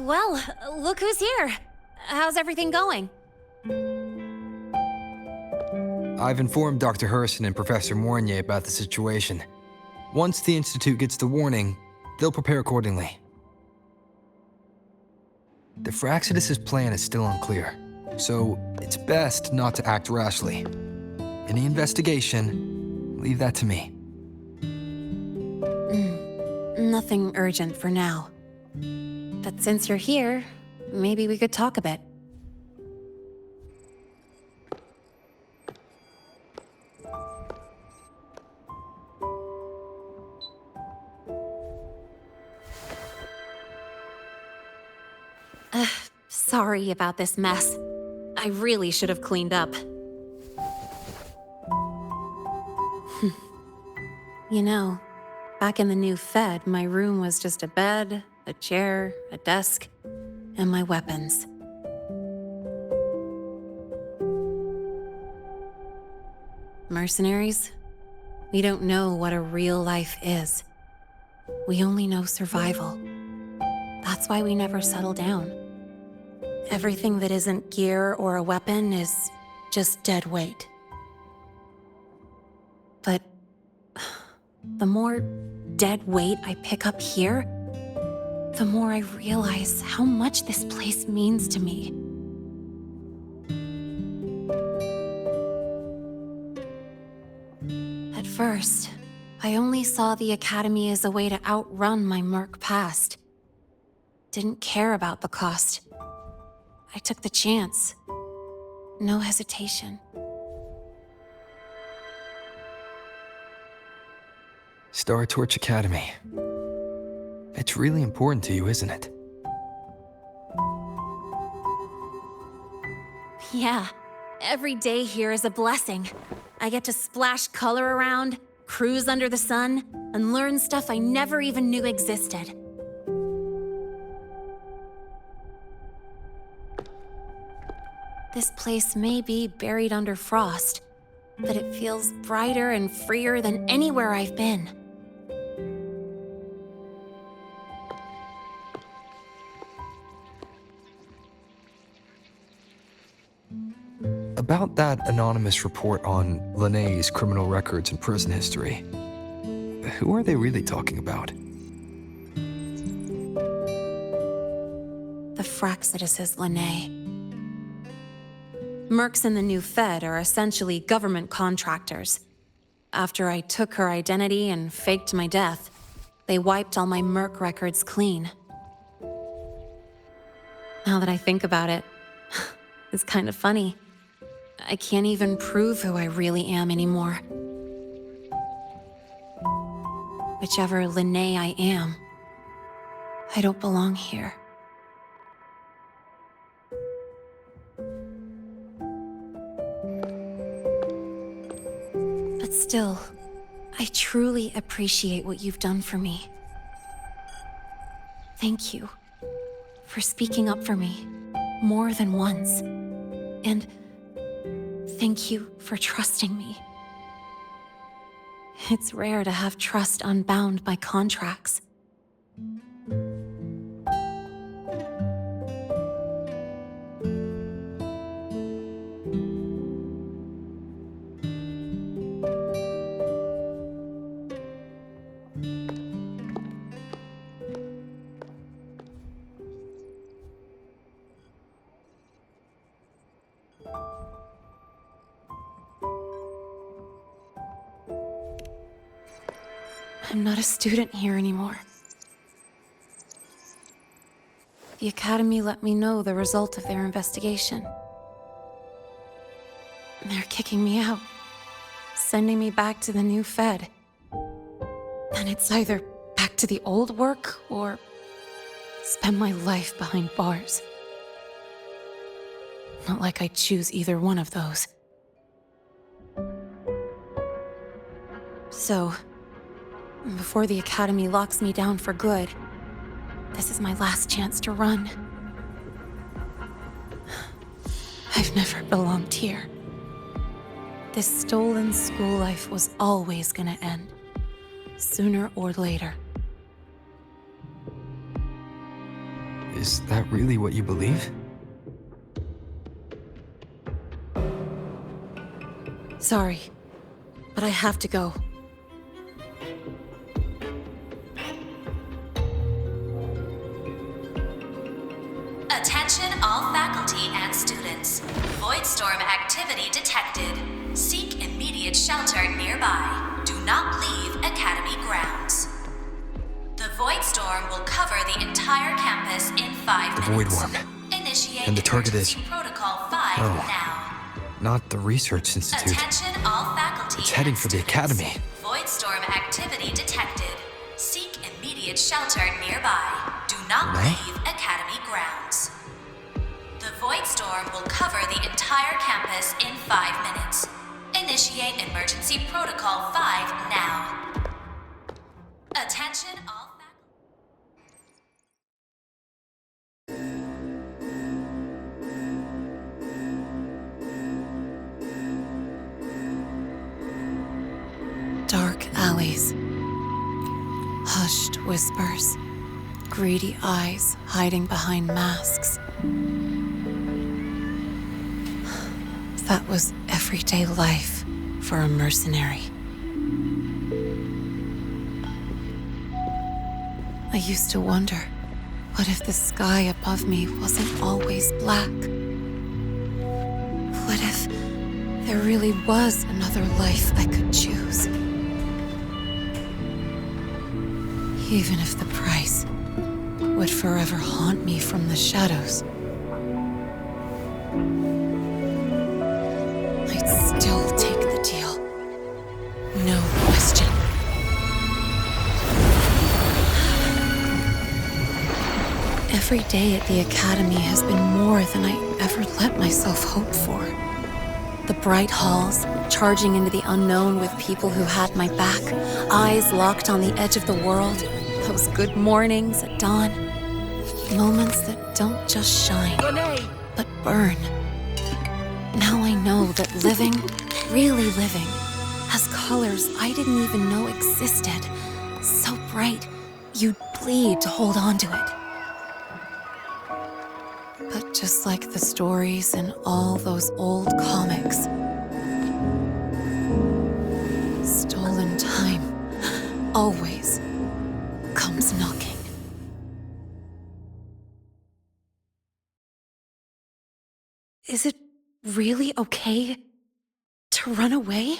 Speaker 6: Well, look who's here. How's everything going?
Speaker 2: I've informed Dr. Herson and Professor Mournier about the situation. Once the Institute gets the warning, they'll prepare accordingly. The Fraxidus' plan is still unclear, so it's best not to act rashly. Any investigation, leave that to me.
Speaker 5: Nothing urgent for now. But since you're here, maybe we could talk a bit. Sorry about this mess. I really should have cleaned up. You know, back in the new Fed, my room was just a bed, a chair, a desk, and my weapons. Mercenaries? We don't know what a real life is. We only know survival. That's why we never settle down. Everything that isn't gear or a weapon is just dead weight. But the more dead weight I pick up here, the more I realize how much this place means to me. At first, I only saw the Academy as a way to outrun my murk past. Didn't care about the cost. I took the chance. No hesitation.
Speaker 2: Star Torch Academy. It's really important to you, isn't it?
Speaker 6: Yeah, every day here is a blessing. I get to splash color around, cruise under the sun, and learn stuff I never even knew existed. This place may be buried under frost, but it feels brighter and freer than anywhere I've been.
Speaker 2: About that anonymous report on Linné's criminal records and prison history. who are they really talking about?
Speaker 5: The Fraxituses Linnae. Mercs in the new Fed are essentially government contractors. After I took her identity and faked my death, they wiped all my Merc records clean. Now that I think about it, it's kind of funny. I can't even prove who I really am anymore. Whichever Linnae I am, I don't belong here. But still, I truly appreciate what you've done for me. Thank you for speaking up for me more than once. And thank you for trusting me. It's rare to have trust unbound by contracts. I'm not a student here anymore. The Academy let me know the result of their investigation. They're kicking me out, sending me back to the new Fed. And it's either back to the old work or spend my life behind bars. Not like I choose either one of those. So, before the Academy locks me down for good, this is my last chance to run. I've never belonged here. This stolen school life was always gonna end, sooner or later.
Speaker 2: Is that really what you believe?
Speaker 5: Sorry, but I have to go.
Speaker 3: Attention all faculty and students. Voidstorm activity detected. Seek immediate shelter nearby. Do not leave Academy grounds. The Voidstorm will cover the entire campus in 5
Speaker 2: The
Speaker 3: minutes.
Speaker 2: Void Worm.
Speaker 3: Initiate
Speaker 2: And the target is...
Speaker 3: Protocol 5
Speaker 2: Oh.
Speaker 3: now.
Speaker 2: Not the Research Institute.
Speaker 3: Attention all faculty.
Speaker 2: It's heading
Speaker 3: and
Speaker 2: for the
Speaker 3: students.
Speaker 2: Academy.
Speaker 3: Voidstorm activity detected. Seek immediate shelter nearby. Do not
Speaker 2: Renee?
Speaker 3: leave Academy grounds. The Voidstorm will cover the entire campus in 5 minutes. Initiate emergency protocol 5 now. Attention all
Speaker 5: Dark alleys. Hushed whispers. Greedy eyes hiding behind masks. That was everyday life for a mercenary. I used to wonder, what if the sky above me wasn't always black? What if there really was another life I could choose? Even if the price would forever haunt me from the shadows, I'd still take the deal. No question. Every day at the Academy has been more than I ever let myself hope for. The bright halls, charging into the unknown with people who had my back, eyes locked on the edge of the world, those good mornings at dawn, moments that don't just shine, but burn. Now I know that living, really living, has colors I didn't even know existed. So bright, you'd bleed to hold on to it. But just like the stories in all those old comics, stolen time always comes knocking. Is it really okay to run away?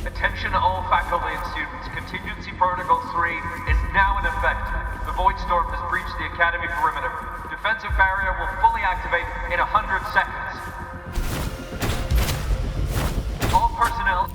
Speaker 7: Attention all faculty and students. Contingency Protocol 3 is now in effect. The Void Storm has breached the Academy perimeter. Defensive barrier will fully activate in 100 seconds. All personnel...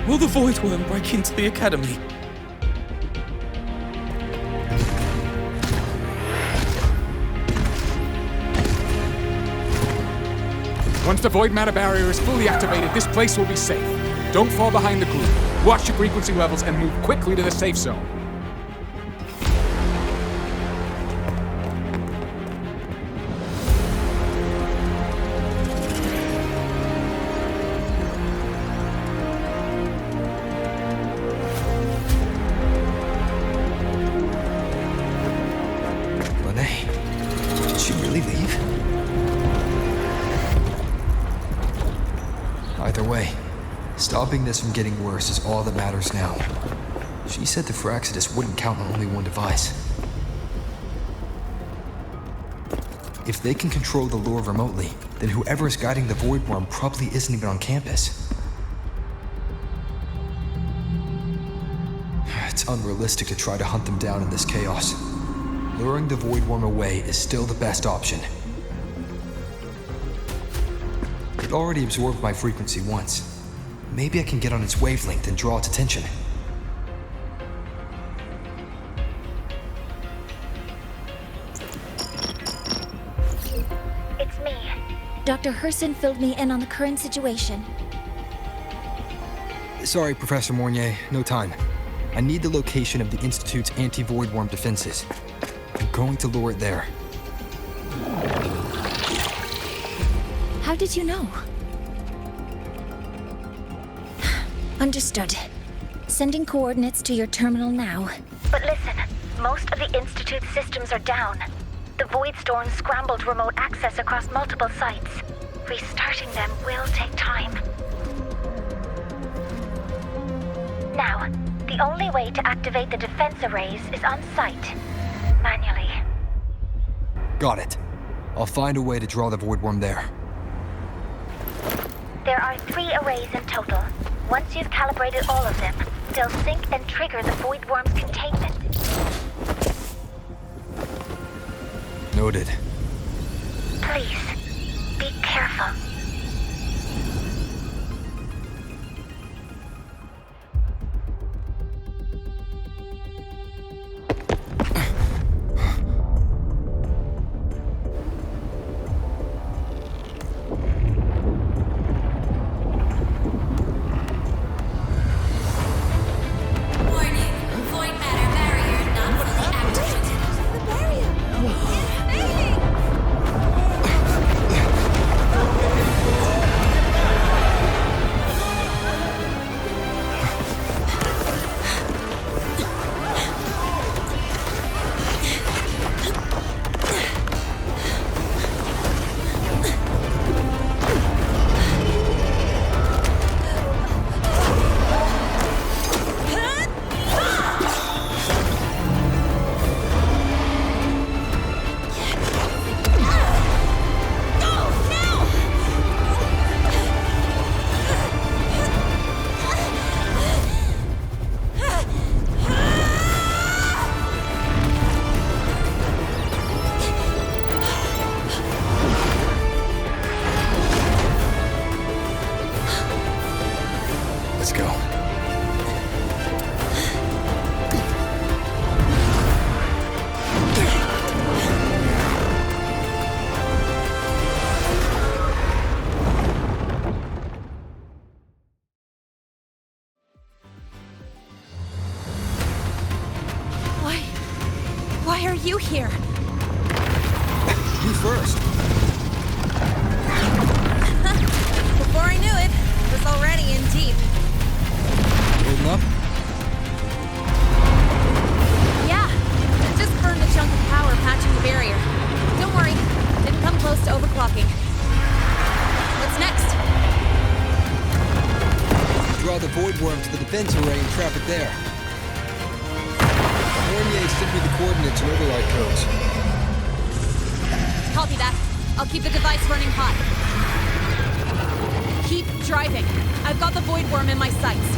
Speaker 16: Will the Void Worm break into the Academy?
Speaker 17: Once the void matter barrier is fully activated, this place will be safe. Don't fall behind the group. Watch your frequency levels and move quickly to the safe zone.
Speaker 2: Did she really leave? Either way, stopping this from getting worse is all that matters now. She said the Phraxidus wouldn't count on only one device. If they can control the lure remotely, then whoever is guiding the Void Worm probably isn't even on campus. It's unrealistic to try to hunt them down in this chaos. Luring the Void Worm away is still the best option. It already absorbed my frequency once. Maybe I can get on its wavelength and draw its attention.
Speaker 1: It's me. Dr. Herson filled me in on the current situation.
Speaker 2: Sorry, Professor Mornier, no time. I need the location of the Institute's anti-Void Worm defenses. I'm going to lure it there.
Speaker 1: How did you know? Understood. Sending coordinates to your terminal now. But listen, most of the Institute's systems are down. The Void Storm scrambled remote access across multiple sites. Restarting them will take time. Now, the only way to activate the defense arrays is on site. Manually.
Speaker 2: Got it. I'll find a way to draw the Void Worm there.
Speaker 1: There are 3 arrays in total. Once you've calibrated all of them, they'll sync and trigger the Void Worm's containment.
Speaker 2: Noted.
Speaker 1: Please, be careful.
Speaker 6: Why are you here?
Speaker 2: You first.
Speaker 6: Before I knew it, I was already in deep.
Speaker 2: Holding up?
Speaker 6: Yeah, I just burned a chunk of power patching the barrier. Don't worry, didn't come close to overclocking. What's next?
Speaker 2: Draw the void worm to the defense array and trap it there. Fournier sent me the coordinates and override codes.
Speaker 6: Copy that. I'll keep the device running hot. Keep driving. I've got the void worm in my sights.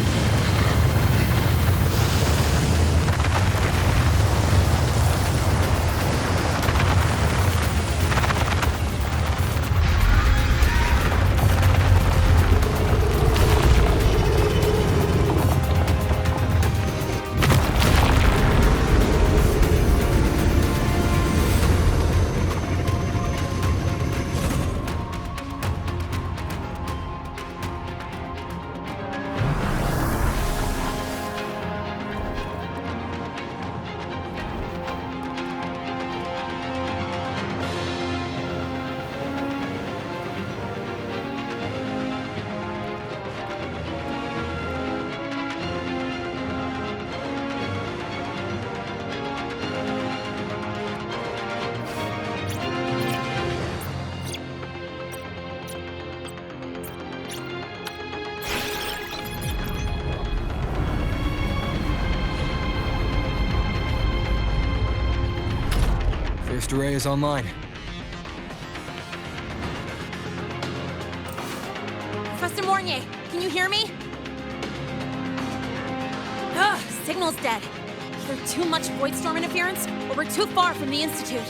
Speaker 2: First array is online.
Speaker 6: Professor Mornier, can you hear me? Ugh, signal's dead. Either too much void storm interference, or we're too far from the Institute.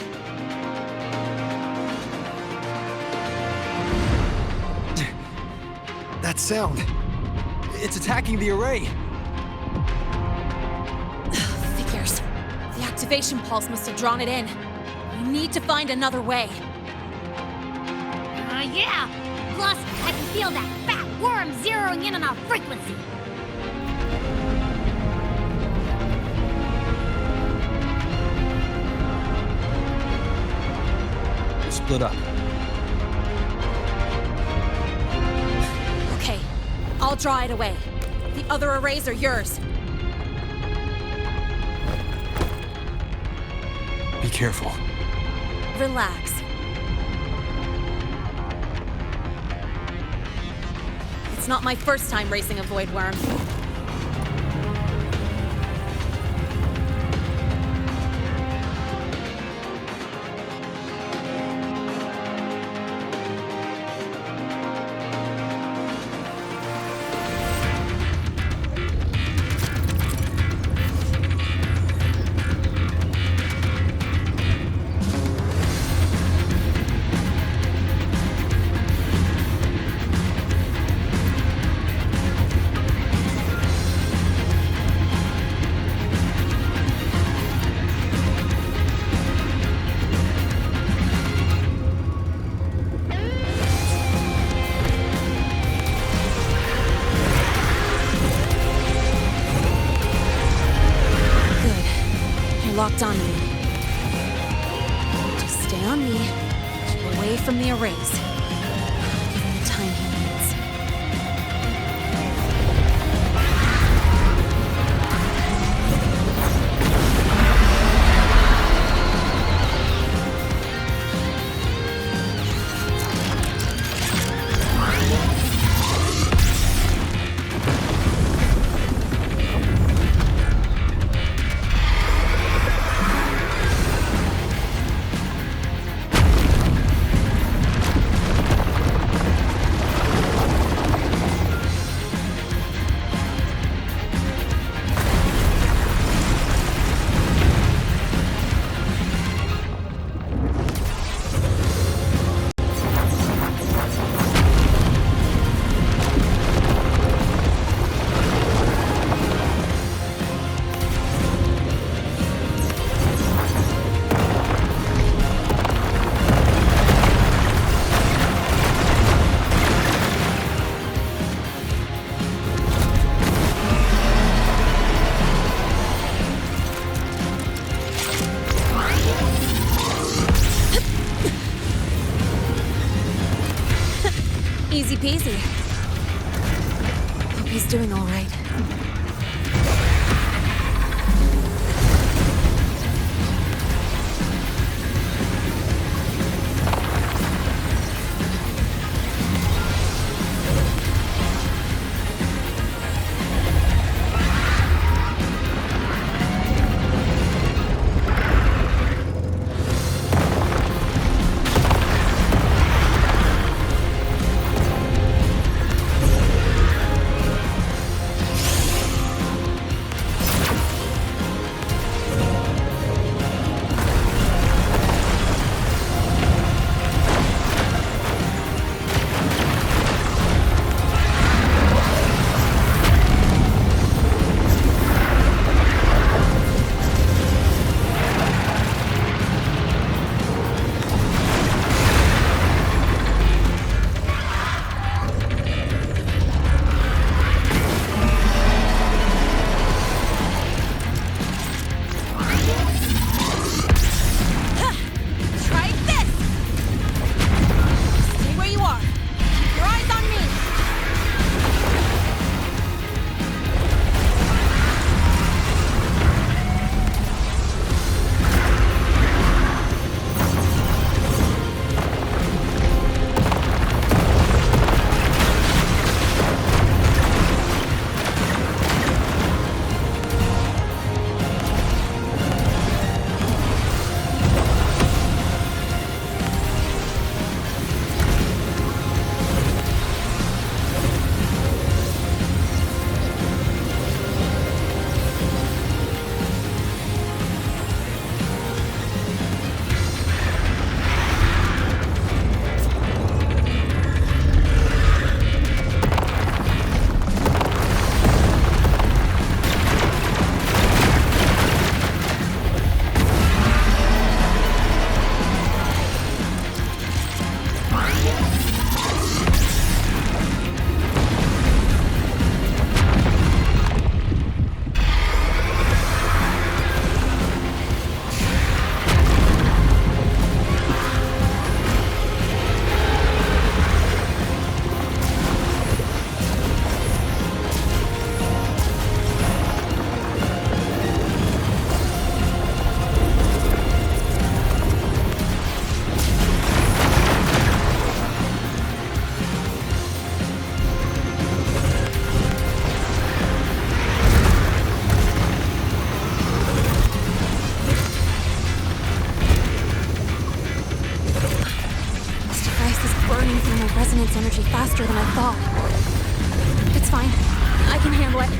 Speaker 2: That sound. It's attacking the array.
Speaker 6: Figures. The activation pulse must have drawn it in. We need to find another way.
Speaker 18: Yeah! Plus, I can feel that fat worm zeroing in on our frequency.
Speaker 2: We're split up.
Speaker 6: Okay, I'll draw it away. The other arrays are yours.
Speaker 2: Be careful.
Speaker 6: Relax. It's not my first time racing a void worm. Locked on me. Just stay on me. Keep away from the arrays. Give him the time he needs. Easy peasy. Hope he's doing all right. Resonance energy faster than I thought. It's fine. I can handle it.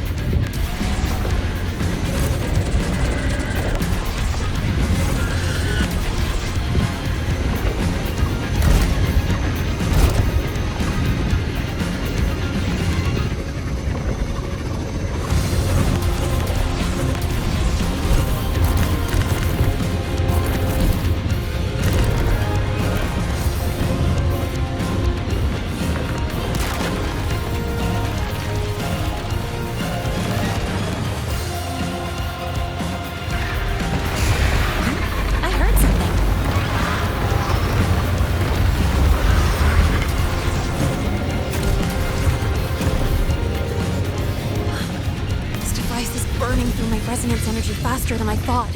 Speaker 6: Resonance energy faster than I thought.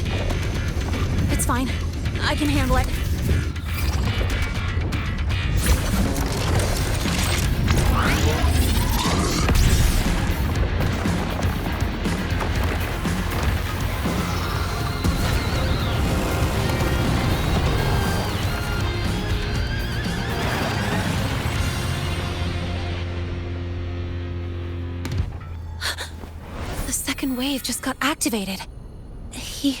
Speaker 6: It's fine. I can handle it. Wave just got activated. The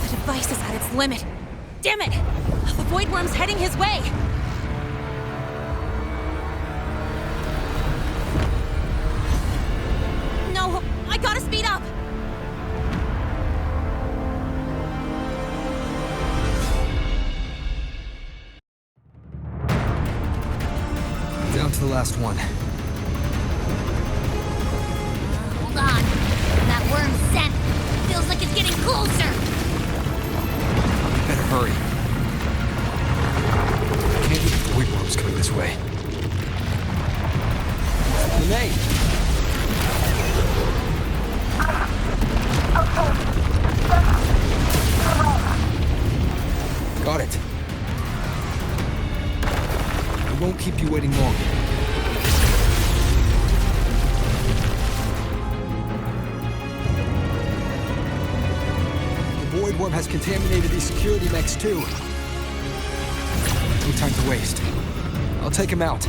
Speaker 6: device is at its limit. Damn it! The Void Worm's heading his way! No! I gotta speed up!
Speaker 2: Down to the last one.
Speaker 18: Hold on. That worm's scent feels like it's getting closer.
Speaker 2: Better hurry. Can't be the Void Worm's coming this way. waiting long. The Void Worm has contaminated these security mechs too. No time to waste. I'll take him out.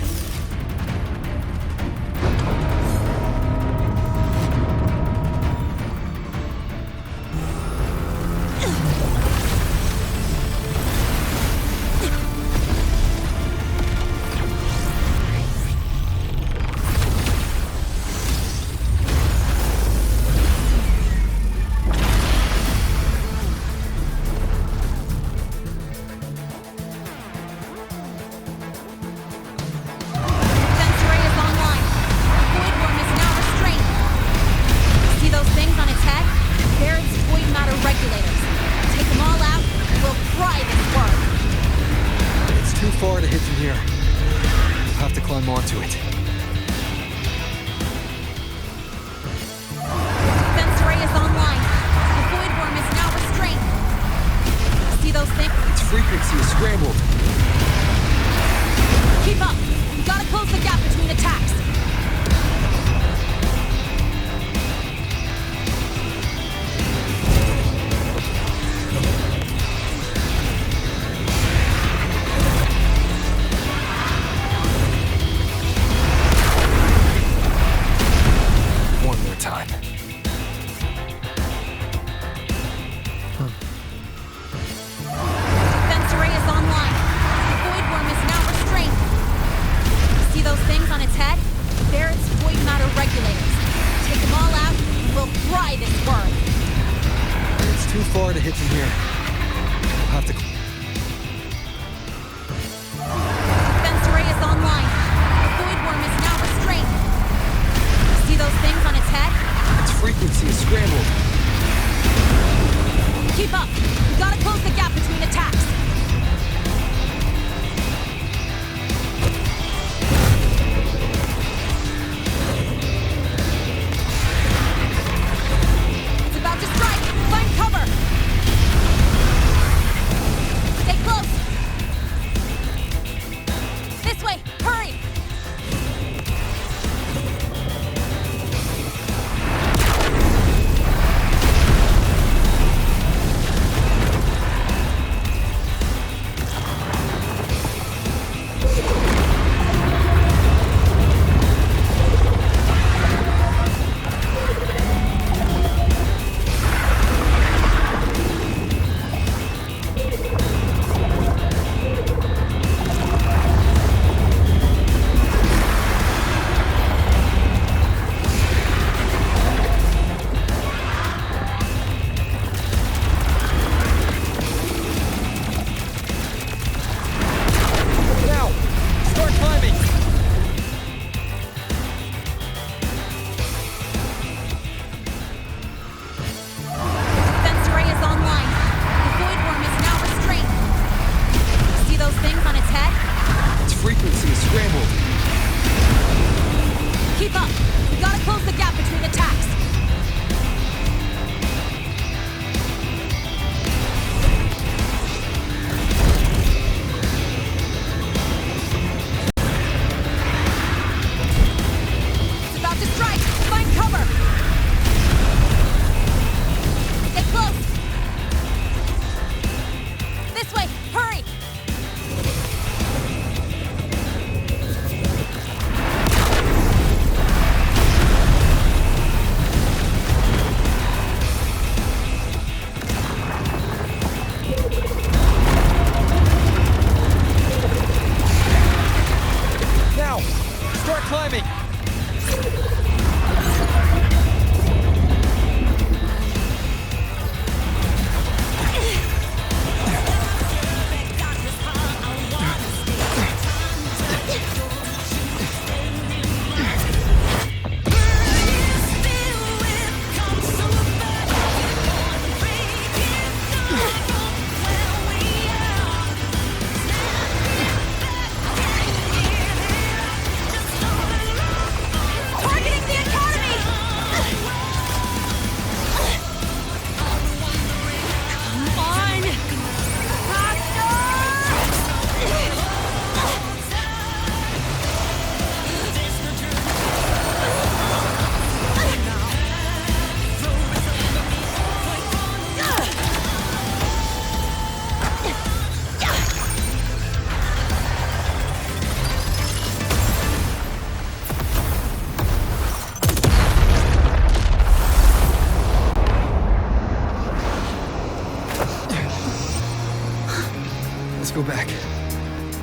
Speaker 2: go back.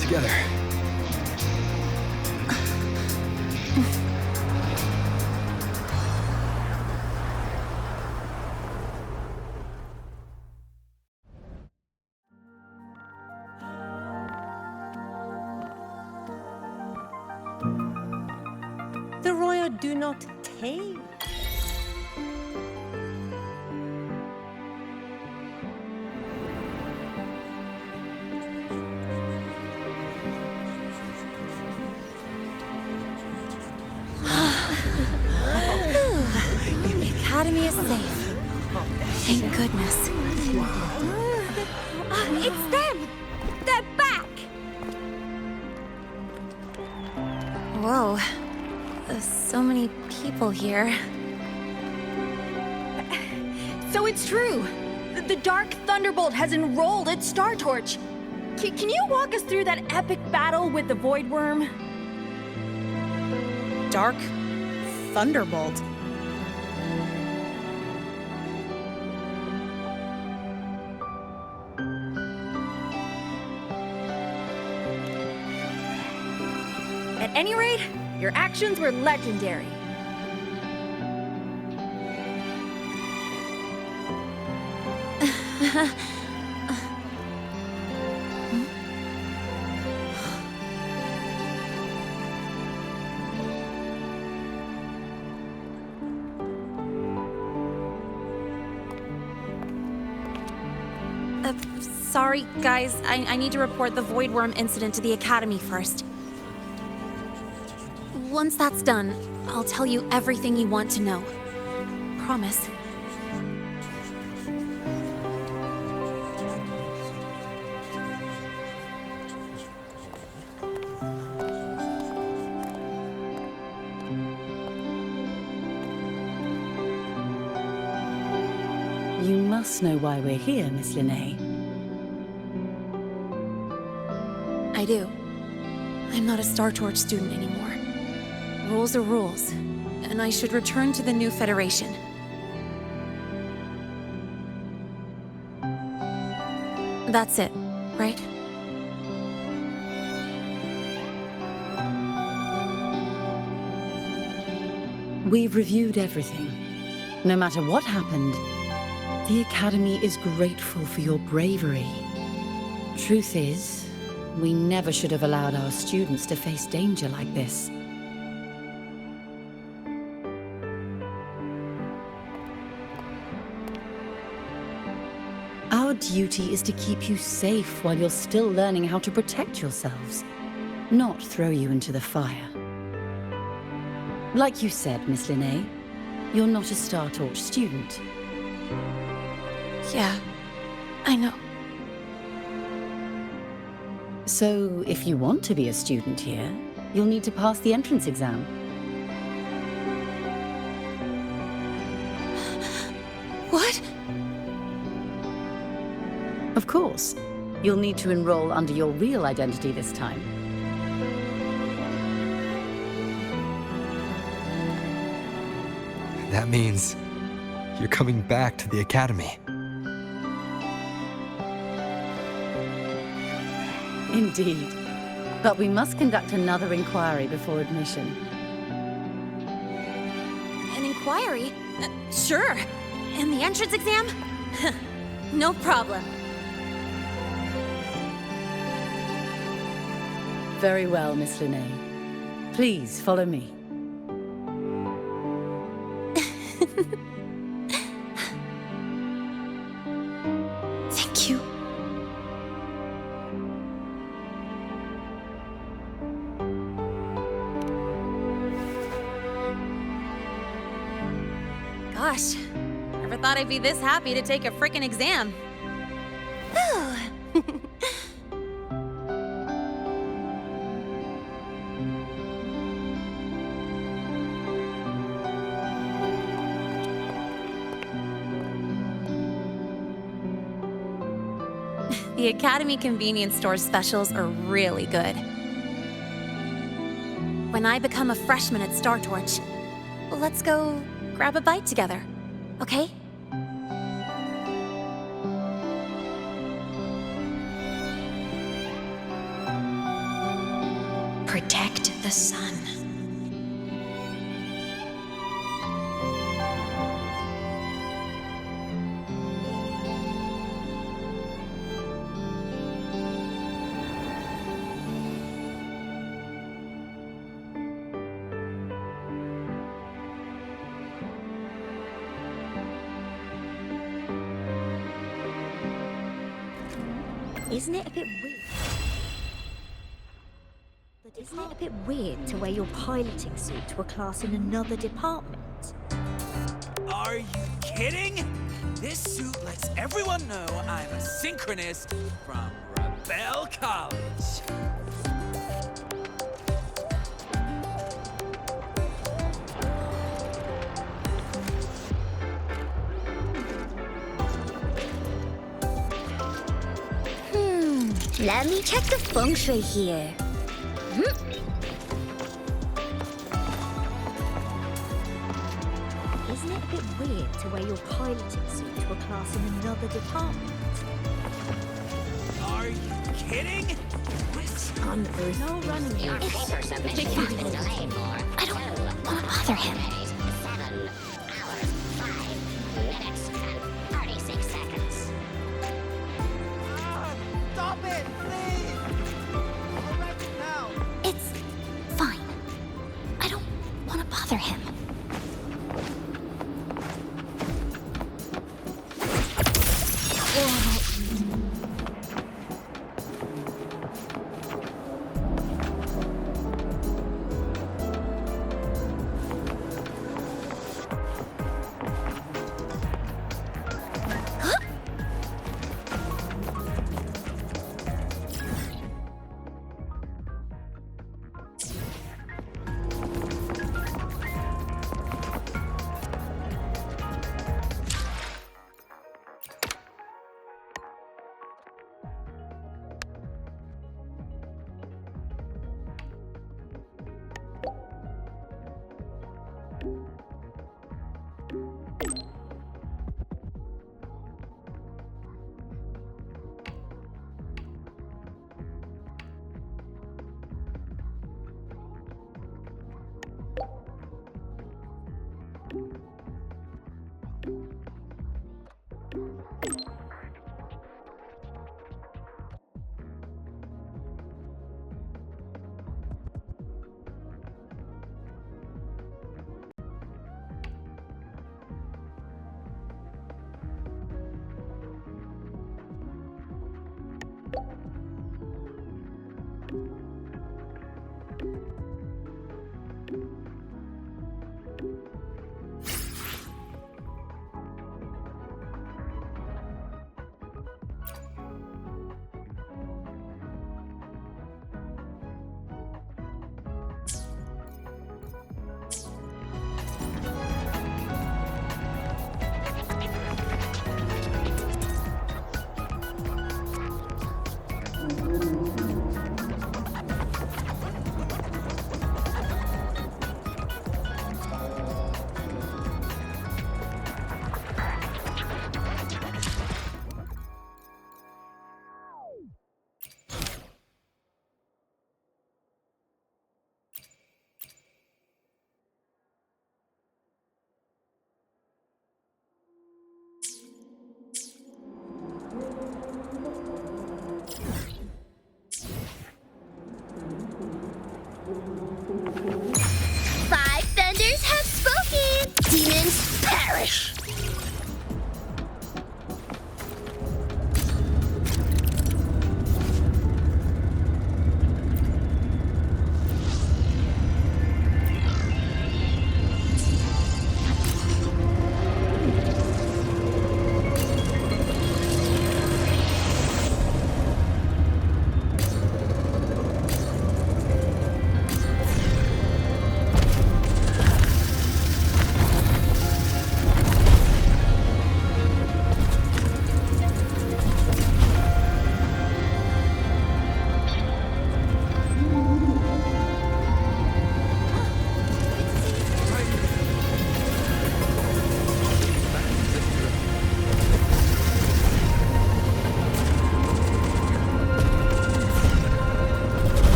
Speaker 2: Together.
Speaker 15: The royal do not tame.
Speaker 6: The Academy is safe. Thank goodness.
Speaker 18: It's them! They're back!
Speaker 6: Whoa. There's so many people here.
Speaker 15: So it's true. The Dark Thunderbolt has enrolled at Star Torch. Can you walk us through that epic battle with the Void Worm?
Speaker 8: Dark Thunderbolt?
Speaker 15: At any rate, your actions were legendary.
Speaker 6: Sorry, guys. I need to report the Void Worm incident to the Academy first. Once that's done, I'll tell you everything you want to know. Promise.
Speaker 10: You must know why we're here, Miss Linnae.
Speaker 6: I do. I'm not a Star Torch student anymore. Rules are rules, and I should return to the new Federation. That's it, right?
Speaker 10: We've reviewed everything. No matter what happened, the Academy is grateful for your bravery. Truth is, we never should have allowed our students to face danger like this. Our duty is to keep you safe while you're still learning how to protect yourselves, not throw you into the fire. Like you said, Miss Linnae, you're not a Star Torch student.
Speaker 6: Yeah, I know.
Speaker 10: So, if you want to be a student here, you'll need to pass the entrance exam.
Speaker 6: What?
Speaker 10: Of course. You'll need to enroll under your real identity this time.
Speaker 2: That means you're coming back to the Academy.
Speaker 10: Indeed. But we must conduct another inquiry before admission.
Speaker 6: An inquiry? Sure. And the entrance exam? No problem.
Speaker 10: Very well, Miss Linnae. Please follow me.
Speaker 6: Thank you. Gosh, never thought I'd be this happy to take a frickin' exam. The Academy convenience store specials are really good. When I become a freshman at Star Torch, let's go grab a bite together, okay?
Speaker 3: protect the sun.
Speaker 12: Isn't it a bit weird? Isn't it a bit weird to wear your piloting suit to a class in another department?
Speaker 14: Are you kidding? This suit lets everyone know I'm a synchronist from Rebel College.
Speaker 12: Let me check the feng shui here. Isn't it a bit weird to wear your piloting suit to a class in another department?
Speaker 14: Are you kidding?
Speaker 12: What on earth? No running.
Speaker 22: Your paper submission has been delayed for
Speaker 12: I don't want to bother him.
Speaker 22: 7 hours, 5 minutes, and 36 seconds.
Speaker 14: Stop it, please! I'll write it now.
Speaker 12: It's fine. I don't want to bother him.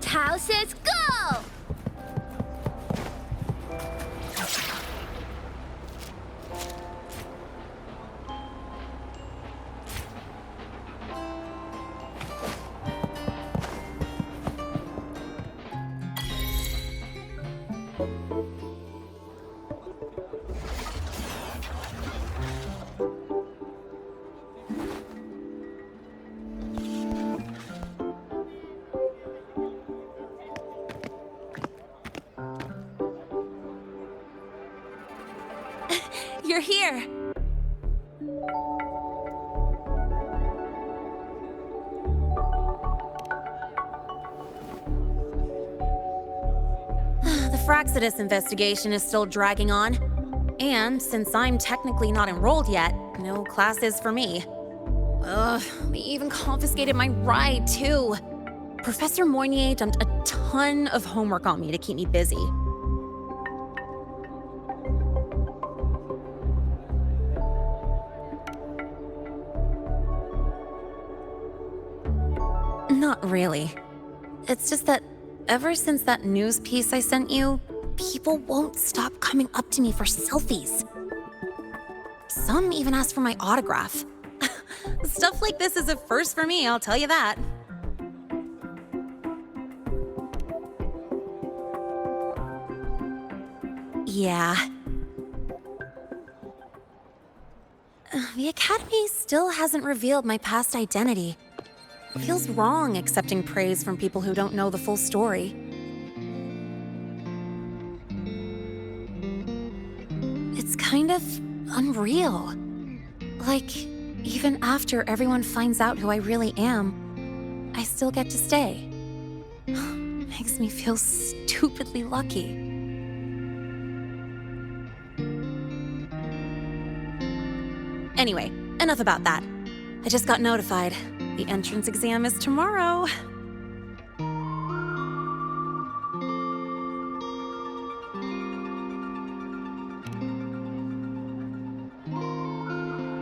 Speaker 18: Tao says go!
Speaker 6: You're here! The Fraxidus investigation is still dragging on. And since I'm technically not enrolled yet, no classes for me. Ugh, they even confiscated my ride, too. Professor Moynier dumped a ton of homework on me to keep me busy. Not really. It's just that ever since that news piece I sent you, people won't stop coming up to me for selfies. Some even ask for my autograph. Stuff like this is a first for me, I'll tell you that. Yeah. The Academy still hasn't revealed my past identity. It feels wrong accepting praise from people who don't know the full story. It's kind of unreal. Like, even after everyone finds out who I really am, I still get to stay. Makes me feel stupidly lucky. Anyway, enough about that. I just got notified. The entrance exam is tomorrow.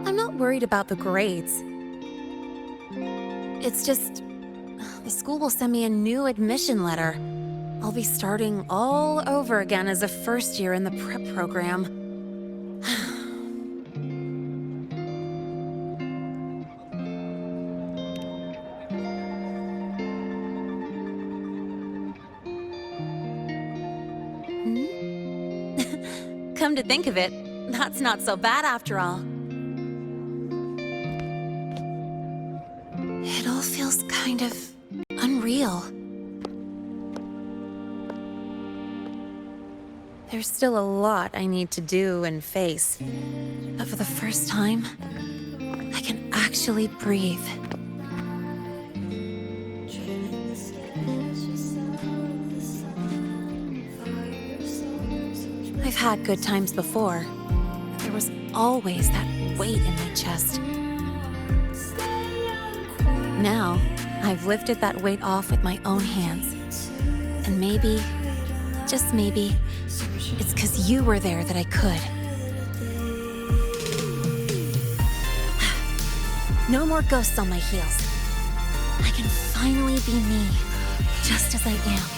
Speaker 6: I'm not worried about the grades. It's just, the school will send me a new admission letter. I'll be starting all over again as a first year in the prep program. Come to think of it, that's not so bad after all. It all feels kind of unreal. There's still a lot I need to do and face, but for the first time, I can actually breathe. I've had good times before, but there was always that weight in my chest. Now, I've lifted that weight off with my own hands. And maybe, just maybe, it's 'cause you were there that I could. No more ghosts on my heels. I can finally be me, just as I am.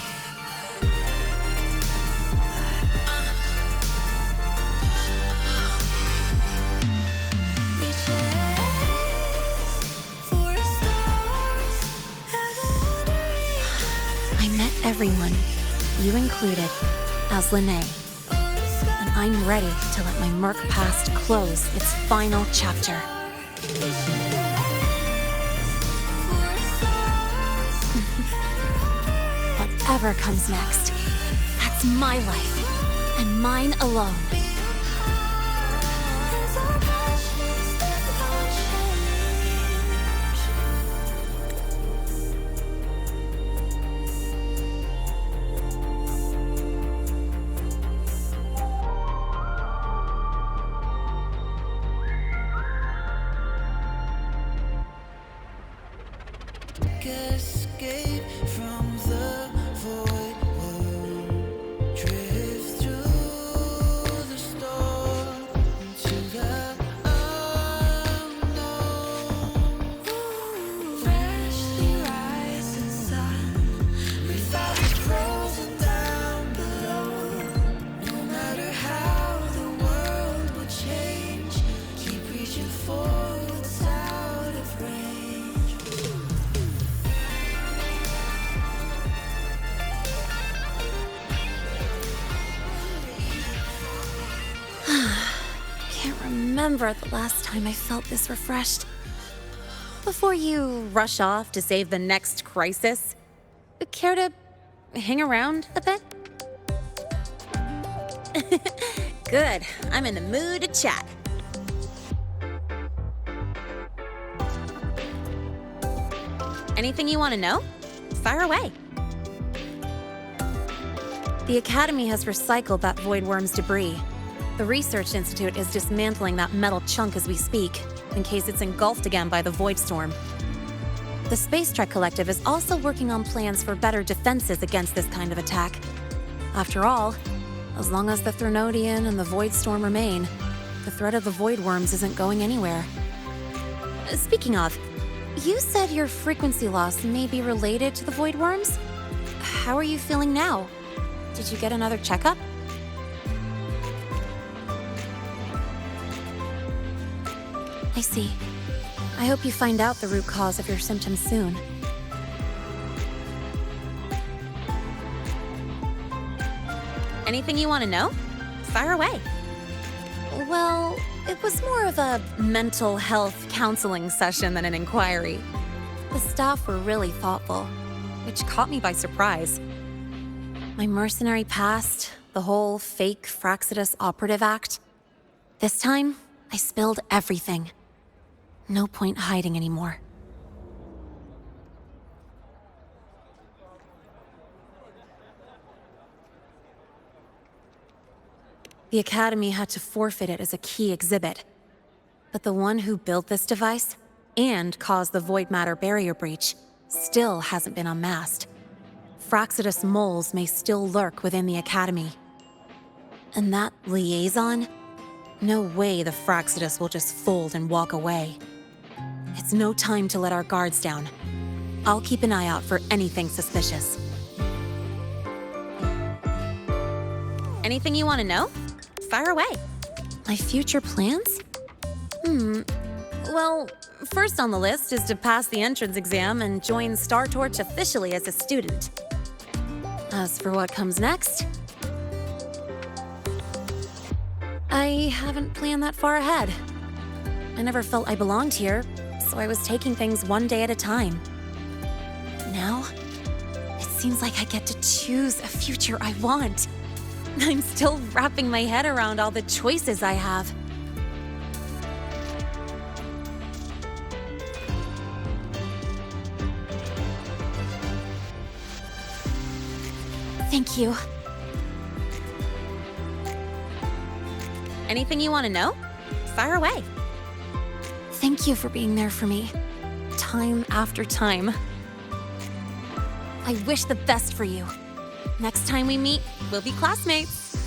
Speaker 6: Everyone, you included, as Lene. And I'm ready to let my Merc past close its final chapter. Whatever comes next, that's my life, and mine alone. remember the last time I felt this refreshed. Before you rush off to save the next crisis, care to hang around a bit? Good. I'm in the mood to chat. Anything you want to know? Fire away. The Academy has recycled that Void Worm's debris. The Research Institute is dismantling that metal chunk as we speak, in case it's engulfed again by the Void Storm. The Space Trek Collective is also working on plans for better defenses against this kind of attack. After all, as long as the Threnodian and the Void Storm remain, the threat of the Void Worms isn't going anywhere. Speaking of, you said your frequency loss may be related to the Void Worms? How are you feeling now? Did you get another checkup? I see. I hope you find out the root cause of your symptoms soon. Anything you want to know? Fire away. Well, it was more of a mental health counseling session than an inquiry. The staff were really thoughtful, which caught me by surprise. My mercenary past, the whole fake Fraxidus operative act. This time, I spilled everything. No point hiding anymore. The Academy had to forfeit it as a key exhibit. But the one who built this device, and caused the void matter barrier breach, still hasn't been unmasked. Fraxidus moles may still lurk within the Academy. And that liaison? No way the Fraxidus will just fold and walk away. It's no time to let our guards down. I'll keep an eye out for anything suspicious. Anything you want to know? Fire away. My future plans? Well, first on the list is to pass the entrance exam and join Star Torch officially as a student. As for what comes next, I haven't planned that far ahead. I never felt I belonged here, so I was taking things one day at a time. Now, it seems like I get to choose a future I want. I'm still wrapping my head around all the choices I have. Thank you. Anything you want to know? Fire away. Thank you for being there for me, time after time. I wish the best for you. Next time we meet, we'll be classmates.